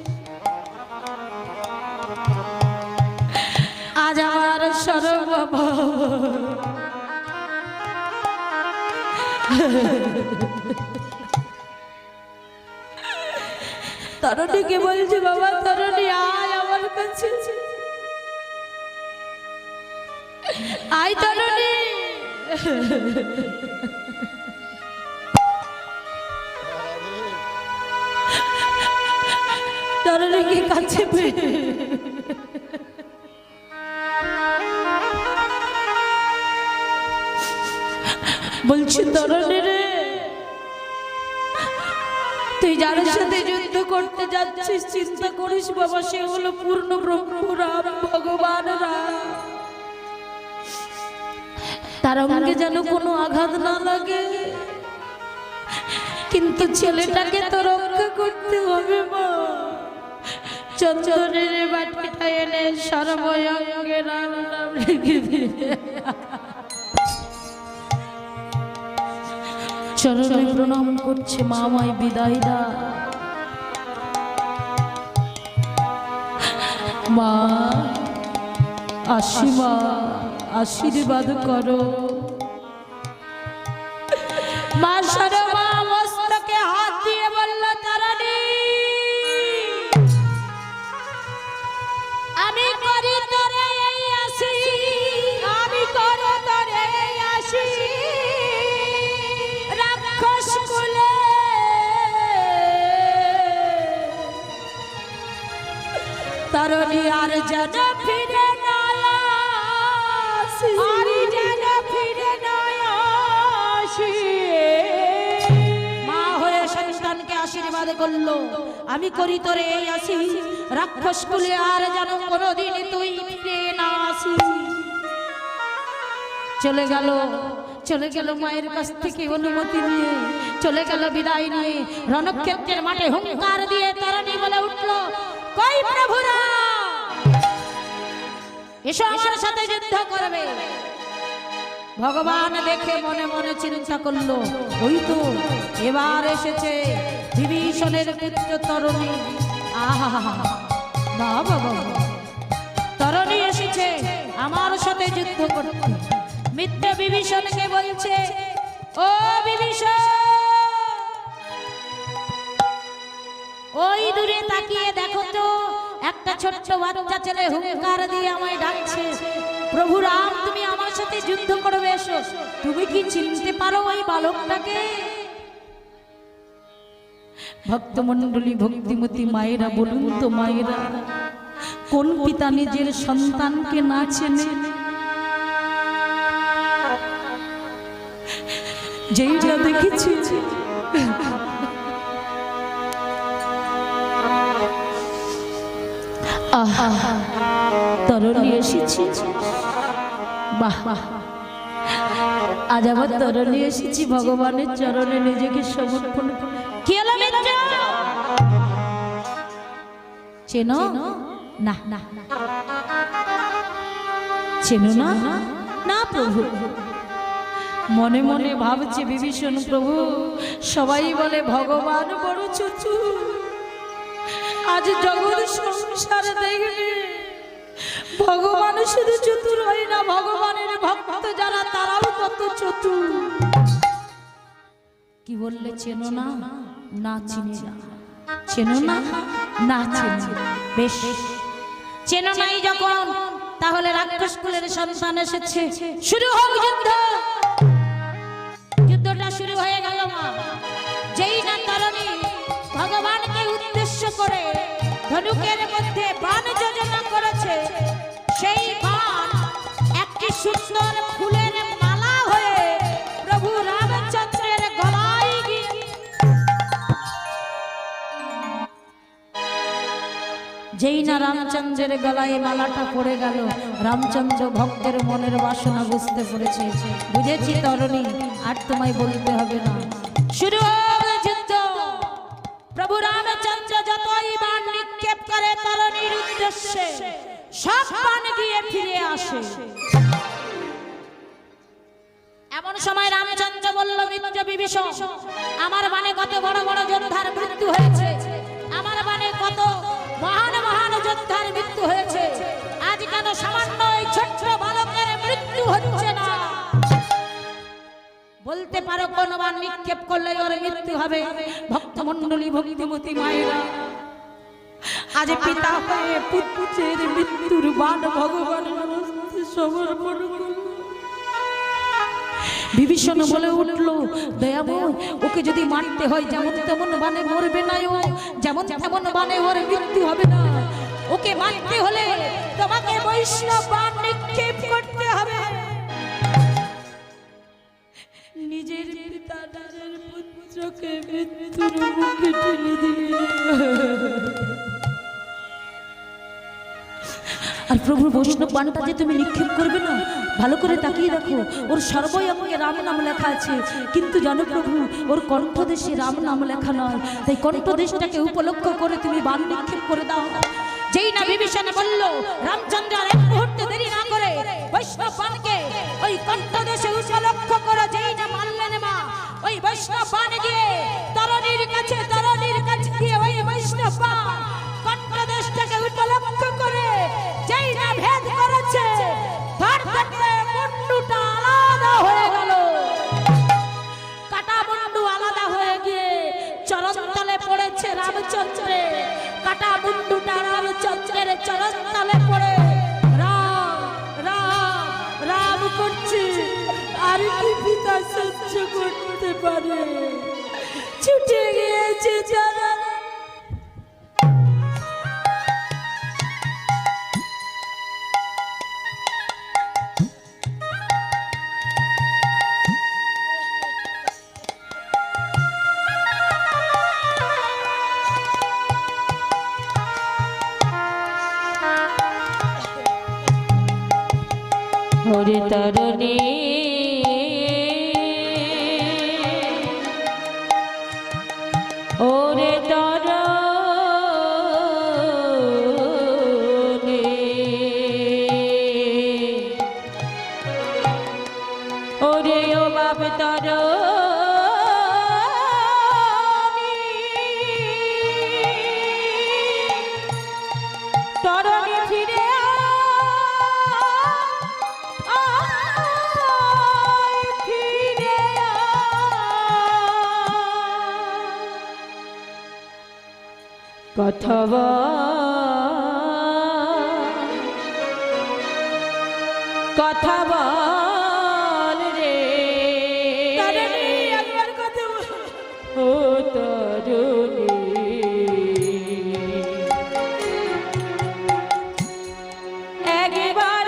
Speaker 1: আজ আমার সর্বভব তরুণীকে বলছে, বাবা তরুণী আয় আমার কাছে, আয় তরুণী। তরুণীকে কাছে পেয়ে বলছি, তরুণী রে, তুই যার সাথে যুদ্ধ করতে যাচ্ছিস চিন্তা করিস বাবা, সে হলো পূর্ণ ব্রহ্ম রাম, ভগবান রাম। তার অঙ্গে যেন কোনো আঘাত না লাগে, কিন্তু ছেলেটাকে তো রক্ষা করতে হবে মা। চন্দনের বাটিটা এনে সর্বঙ্গে রাম নাম লিখে দিয়ে চরণে প্রণাম করছে, মা আমায় বিদায় দা। মা আসি, মা আশীর্বাদ করো। মা সরমা মস্তকে হাত দিয়ে বলল, তারানি আমি করি তোরে এই আসি, আমি করো তোরে এই আসি, রাক্ষস কুলে তারনি আর যেন ফিরে না আসি, আর যেন ফিরে না আসি। মা হয়ে সন্তানকে আশীর্বাদ করলো, আমি করি তোরে এই আসি, রাক্ষস কুলে আর যেন কোনোদিন তুই ফিরে না আসি। চলে গেল, চলে গেল মায়ের কাছ থেকে অনুমতি নিয়ে, চলে গেল বিদায় নিয়ে। রণক্ষেত্রের মাঠে হুঙ্কার দিয়ে তারানি বলে উঠলো, কই প্রভুরা, এসো আমার সাথে যুদ্ধ করবে। ভগবান দেখে মনে মনে চিন্তা করলো, ওই তো এবার এসেছে বিভীষণের পুত্র তরুণী। আহা বাবা, তরুণী এসেছে আমার সাথে যুদ্ধ করতে। মিত্র বিভীষণকে বলছে, ও বিভীষণ, ওই দূরে তাকিয়ে দেখো তো, একটা ছোট্ট বাচ্চা ছেলে হুঙ্কার দিয়ে আমায় ডাকছে, প্রভু রাম তুমি আমার সাথে যুদ্ধ করবে, এসো। তুমি কি চিনতে পারো ওই বালকটাকে? ভক্তমণ্ডলী, ভক্তিমতী মায়েরা বলুন তো, মায়েরা কোন পিতা নিজের সন্তানকে না চেনে? যেইটা দেখেছি তরণী এসেছি, বাহ বাহ, আজ আবার তরণী এসেছি ভগবানের চরণে নিজেকে সমর্পণ। কি হলো মিত্র? চেনো না? না চেনো না? না প্রভু। মনে মনে ভাবছে বিভীষণ, প্রভু সবাই বলে ভগবান বড় চতুর, আজ জগৎ সংসার দেখবে ভগবান শুধু চতুর হয় না, ভগবানের ভক্ত যারা তারাও কত চতুর। কি বললে চেনো না? না চিনি না। চেনো না? না চিনি। বেশ, চেনো নাই যখন, তাহলে রাক্ষস কুলের সন্তান এসেছে, শুরু হোক যুদ্ধ। যুদ্ধটা শুরু হয়ে গেল। মা যেই না তরণী ভগবানকে উদ্দেশ্য করে ধনুকের মধ্যে বাণ যোজনা করেছে, সেই বাণ একটি সুন্দর ফুলের মালা হয়ে প্রভু রামচন্দ্রের গলায় গিয়ে যেই না রামচন্দ্রের গলায় মালাটা পড়ে গেল, রামচন্দ্র ভক্তের মনের বাসনা বুঝতে পেরেছে। বুঝেছি তরণী, আর তোমায় বলতে হবে না। শুরু হবে যুদ্ধ। প্রভু রামচন্দ্র যতই বাণ নিক্ষেপ করে তরণীর উদ্দেশ্যে, সব বাণ গিয়ে ফিরে আসে। এমন সময় রামচন্দ্র বলল, মিত্র বিভীষণ, আমার বাণে কত বড় বড় যোদ্ধার মৃত্যু হয়েছে, আমার বাণে কত মহান মহান যোদ্ধার মৃত্যু হয়েছে, আজ কেন সামান্য এই ছোট্ট বালকের মৃত্যু হচ্ছে না? বলতে পারো কোন বাণ নিক্ষেপ করলে ওর মৃত্যু হবে? ভক্তমণ্ডলী, ভক্তিমতী মায়েরা, আজ পিতা হয়ে পুত্রের মৃত্যুর বাণ ভগবানের হস্তে সমর্পণ করল। বিভীষণ বলে উঠল, দয়াময়, ওকে যদি মারতে হয় যেমন তেমন বাণে মরবে না, ও যেমন তেমন বাণে ওর মৃত্যু হবে না। ওকে মারতে হলে তোমাকে বৈষ্ণব বাণ নিক্ষেপ করতে হবে। নিজের পিতা নিজের পুত্রকে মৃত্যুর মুখে ঠেলে দিলেন। আর প্রভু বৈষ্ণব বাণটা যে তুমি নিক্ষেপ করবে না, ভালো করে তাকিয়ে দেখো, ওর সর্বই আমাকে রাম নাম লেখা আছে, কিন্তু জানো প্রভু, ওর কণ্ঠদেশে রাম নাম লেখা নয়। তাই কণ্ঠদেশটাকে উপলক্ষ করে তুমি বাণ নিক্ষেপ করে দাও। যেই না বিভীষণ বলল, রামচন্দ্র আর এক মুহূর্তে দেরি না করে বৈষ্ণব বাণকে ওই কণ্ঠদেশে উপলক্ষ করে যেই না মারলেন। মা ওই বৈষ্ণব বাণ গিয়ে তরণীর কাছে গিয়ে ওই বৈষ্ণব বাণ কণ্ঠদেশটাকে উপলক্ষ করে যেই না ভেদ করেছে, মুন্ডুটা আলাদা হয়ে গেল। কাটা মুন্ডু আলাদা হয়ে গিয়ে চরণতলে পড়েছে রামচন্দ্রে। কাটা মুন্ডুটা রামচন্দ্রের চরণতলে পড়ে রাম রাম রাম করছে। আর কি পিতা সহ্য করতে পারে? ছুটে গিয়েছে যারা।
Speaker 3: ওরে তরণী, ওরে তরণী, ওরে ও বাপ তরণী, তরণী ফিরে কথা বল রে
Speaker 1: একবার কথা বল।
Speaker 3: ও তরুণী, একবার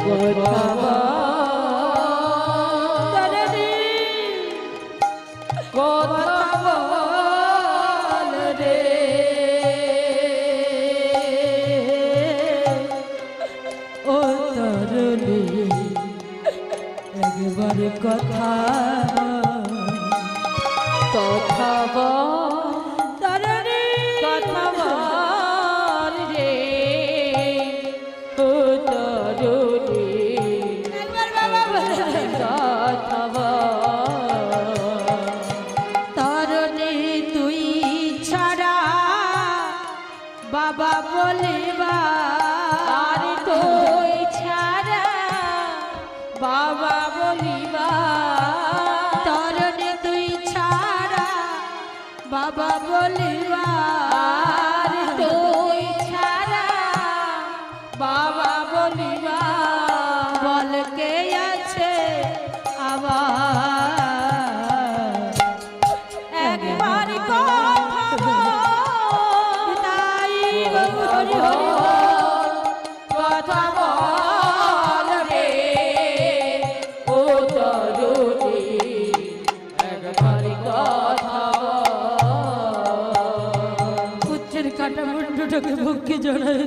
Speaker 3: কথা তরণী কথা বল রে
Speaker 1: ও তরুণী একবার কথা
Speaker 3: কথা বল
Speaker 1: তরুণী
Speaker 3: কথা বল রে ও তরুণী
Speaker 1: একবার বাবা বলে
Speaker 3: কথা বল
Speaker 1: তরুণী তুই ছাড়া বাবা বলিবা
Speaker 3: আর তুই ছাড়া বাবা বলিবা
Speaker 1: তরুণী তুই ছাড়া বাবা বলিবা
Speaker 3: আর তুই ছাড়া বাবা বলিবা
Speaker 1: বল কে আছে আবার
Speaker 3: একবার কথা বল
Speaker 1: তাই
Speaker 3: হরি হরি কথা বল রে ও তরুণী একবার কথা বল
Speaker 1: পুত্রের কাটা মুন্ডটাকে বুকে জড়াই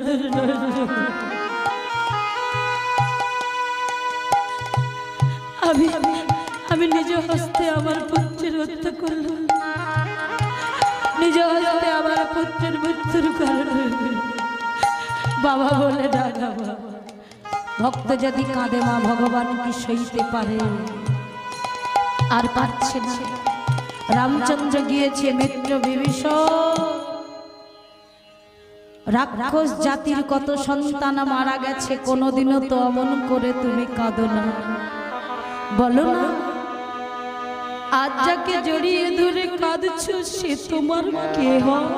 Speaker 1: আমি আমি নিজ হস্তে আমার পুত্রের হত্যা করলাম নিজ হস্তে আমার পুত্রের মৃত্যুর কারণে বাবা বলে ডাকা ভক্ত যদি কাঁদে মা ভগবান কি সইতে পারে আর পারছে না রামচন্দ্র গিয়েছে মিত্র বিভীষণ রাক্ষস জাতির কত সন্তান মারা গেছে কোনোদিনও তো অমন করে তুমি কাঁদো না বলো না আজ যাকে জড়িয়ে ধরে কাঁদছো সে তোমার কে হয়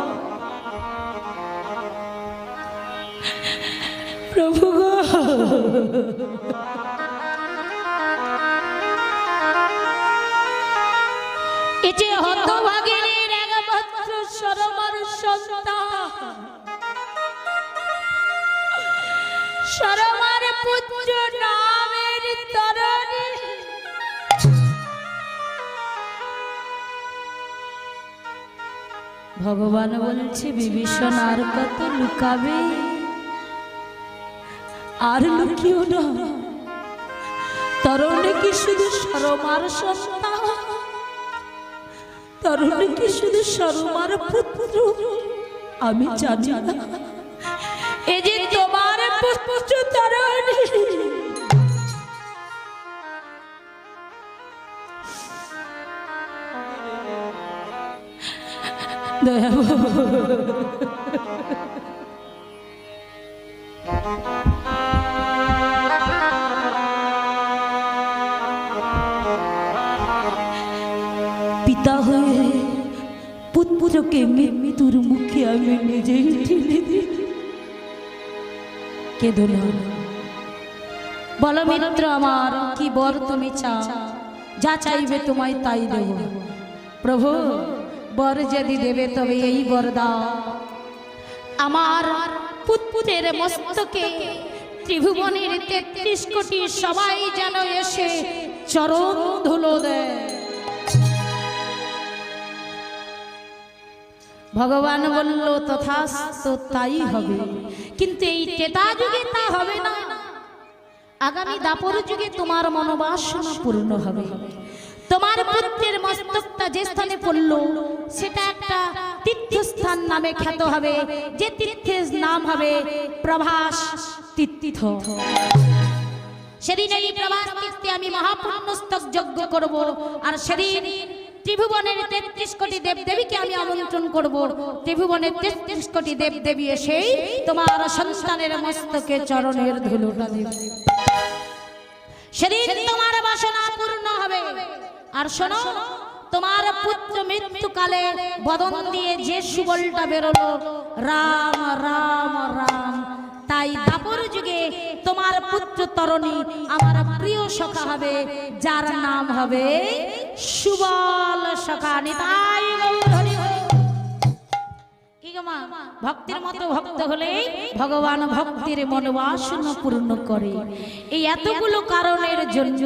Speaker 1: প্রভু গো এই যে হতভাগিনীর একমাত্র সরমার সন্তান সরমার পুত্র নামের তরণী ভগবান বলছে বিভীষণ আর কত লুকাবে আর লুকিও না তরুণী কি শুধু সরমার সন্তান তরুণী কি শুধু সরমার পুত্র আমি জানি না এই যে তোমার পুত্র তরুণী দয়া পিতা হয়ে পুত্রকে মৃত্যুর মুখে আমি নিজেই ঠেলে দিই কেঁদো না বলো মিত্র আমার কি বর তুমি চাও যা চাইবে তোমায় তাই দেব প্রভু বর যদি দেবে তবে এই বর দাও আমার পুত্রের মস্তকে ত্রিভুবনের ৩৩ কোটি সবাই যেন এসে চরণ ধুলো দেয় ভগবান বলল তথাস্তু তাই হবে কিন্তু এই ত্রেতা যুগে তা হবে না আগামী দাপর যুগে তোমার মনোবাসনা পূর্ণ হবে তোমার পুত্রের মস্তকটা যে স্থানে পড়ল সেটা একটা তীর্থস্থান নামে খ্যাত হবে যে তীর্থের নাম হবে প্রভাস তীর্থ সেদিন এই প্রভাস তীর্থে আমি মহাপুণ্যস্তক যজ্ঞ করব আর সেদিন ত্রিভুবনের ৩৩ কোটি দেবদেবীকে আমি আমন্ত্রণ করব ত্রিভুবনের ৩৩ কোটি দেবদেবী এসেই তোমার সন্তানের মস্তকে চরণের ধুলোটা দেবে সেদিন তোমার বাসনা পূর্ণ হবে আর শোনো তোমার পুত্র মৃত্যুকালে বদন দিয়ে যে সুবলটা বেরোলো রাম রাম রাম তাই দাপর যুগে তোমার পুত্র তরণী আমার প্রিয় সখা হবে যার নাম হবে সুবল সখা নিতাই গৌর হরি হরি। কি গো মা, ভক্তির মতো ভক্ত হলে ভগবান ভক্তির মনোবাসনা পূর্ণ করে। এই এতগুলো কারণের জন্য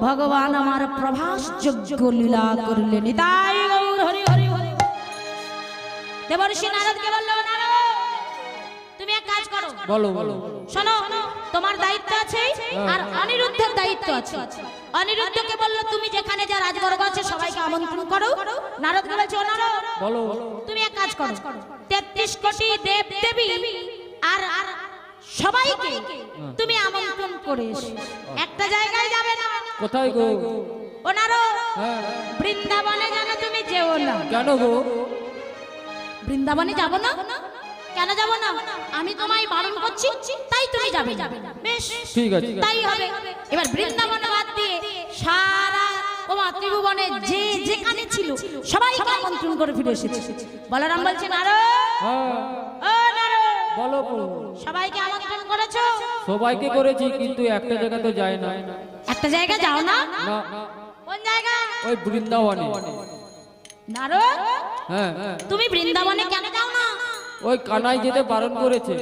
Speaker 1: ভগবান আমার প্রভাস যোগ্য লীলা করলেন। তাই গৌর হরি হরি হরি। দেবর্ষি নারদকে বলল, নারদ তুমি এক কাজ করো,
Speaker 2: বলো বলো।
Speaker 1: শোনো তোমার দায়িত্ব আছে আর অনিরুদ্ধের দায়িত্ব আছে। অনিরুদ্ধকে বলল তুমি যেখানে যা রাজবর্গ আছে সবাইকে আমন্ত্রণ করো। নারদ বলেছে, ও নারদ
Speaker 2: বলো
Speaker 1: তুমি এক কাজ করো, 33 কোটি দেব দেবী আর সবাইকে তুমি আমন্ত্রণ করে এসো। একটা জায়গায় যাবে না।
Speaker 2: কোথায় গো?
Speaker 1: ও নারদ
Speaker 2: হ্যাঁ,
Speaker 1: বৃন্দাবনে যেন তুমি যেও না।
Speaker 2: কেন গো?
Speaker 1: বৃন্দাবনে যাব না? কেন যাব না? আমি তোমায় বারণ করছি, তাই তুমি যাবে। বেশ
Speaker 2: ঠিক আছে।
Speaker 1: তাই হবে। এবার বৃন্দাবন বাদ দিয়ে সারা ত্রিভুবনে যে যেখানে ছিল সবাইকে আমন্ত্রণ করে ফিরে এসেছে। বলরাম বলছে, নারদ
Speaker 2: হ্যাঁ,
Speaker 1: ও নারদ
Speaker 2: বলো বলো।
Speaker 1: সবাইকে আমন্ত্রণ করেছো?
Speaker 2: সবাইকে করেছি, কিন্তু একটা জায়গা তো যায় না।
Speaker 1: একটা জায়গা যাও না?
Speaker 2: না,
Speaker 1: কোন জায়গা?
Speaker 2: ওই বৃন্দাবনে।
Speaker 1: নারদ
Speaker 2: হ্যাঁ,
Speaker 1: তুমি বৃন্দাবনে কেন যাও না?
Speaker 2: ওই কানাই যেতে বারণ করেছে।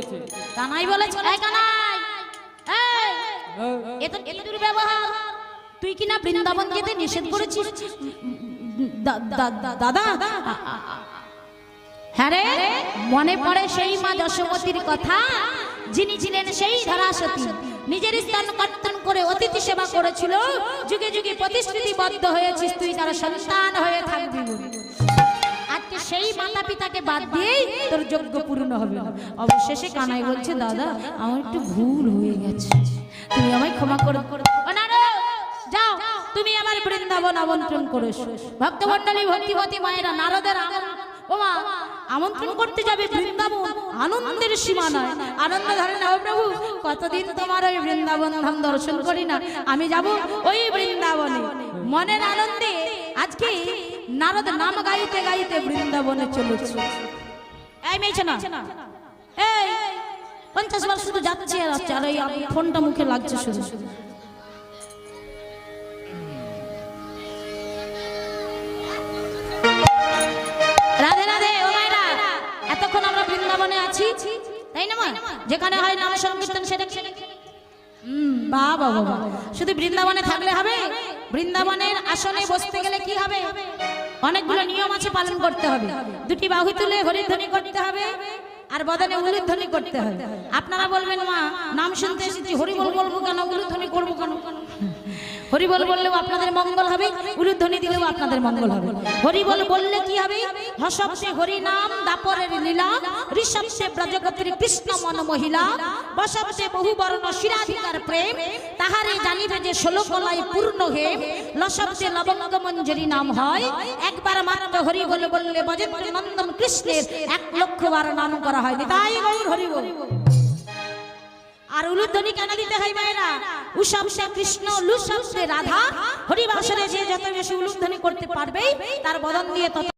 Speaker 1: কানাই বলেছে, এই কানাই, এই
Speaker 2: হ্যাঁ,
Speaker 1: এ তো দুর্ব্যবহার। তুই কি না বৃন্দাবন যেতে নিষেধ করেছিস? দাদা হ্যাঁ রে, মনে পড়ে সেই মা যশোমতীর কথা, যিনি ছিলেন সেই ধরাসতী, নিজের স্থান কর্তন করে অতিথি সেবা করেছিল। যুগে যুগে প্রতিশ্রুতিবদ্ধ হয়েছিস তুই তার সন্তান হয়ে থাকবি। আজকে সেই মাতা পিতাকে বাদ দিয়েই তোর যোগ্য পূর্ণ হবে। অবশেষে কানাই বলছে, দাদা আমার একটু ভুল হয়ে গেছে, তুমি আমায় ক্ষমা করো। যাও তুমি আমার বৃন্দাবন আমন্ত্রণ করেছো। ভক্তমণ্ডলী ভক্তিবতী মায়েরা নারদের আমন্ত্রণ করতে যাবে বৃন্দাবন। আনন্দের সীমা নয়, আনন্দ ধরে না প্রভু, কতদিন তোমার ওই বৃন্দাবন ধাম দর্শন করি না, আমি যাব ওই বৃন্দাবনে। মনের আনন্দে আজকে নারদ নাম গাইতে গাইতে বৃন্দাবনে চলেছে। এই মেয়েছে না, এই 50 বার শুধু যাচ্ছে আর আসছে, আর এই ফোনটা মুখে লাগছে শুধু। রাধে রাধে। ও মায়েরা, এতক্ষণ আমরা বৃন্দাবনে আছি, তাই না মা? যেখানে হয় নাম সংকীর্তন সেটা বাবা বাবা। শুধু বৃন্দাবনে থাকলে হবে? বৃন্দাবনের আসনে বসতে গেলে কি হবে? অনেকগুলো নিয়ম আছে, পালন করতে হবে। দুটি বাহু তুলে হরিধ্বনি করতে হবে আর বদনে উলুধ্বনি করতে হবে। আপনারা বলবেন, মা নাম শুনতে এসেছি, হরিবল বলবো কেন, উলুধ্বনি করবো কেন? হরিবল বললেও আপনাদের মঙ্গল হবে, উলুধ্বনি দিলেও আপনাদের মঙ্গল হবে। হরিবল বললে কি হবে? হশব্দে হরি নাম দাপরের লীলা, ঋষভে ব্রজগতির কৃষ্ণ মন মহিলা, বশব্দে বহু বর্ণ শিরাধিকার প্রেম, তাহারে জানিবে যে 16 কলাই পূর্ণ হে, লশব্দে লবঙ্গ মঞ্জরি নাম হয়, একবার মাত্র হরিবল বললে ব্রজেন্দ্র নন্দন কৃষ্ণের 1 লক্ষ বার নাম করা হয়। তাই গৌর হরিবল। আর উলুধ্বনি কেন দিতে হয় মায়েরা? উষাবসে কৃষ্ণ, লুষাবসে রাধা, হরিবাসরে যে যত বেশি উলুধ্বনি করতে পারবে তার বদন দিয়ে তত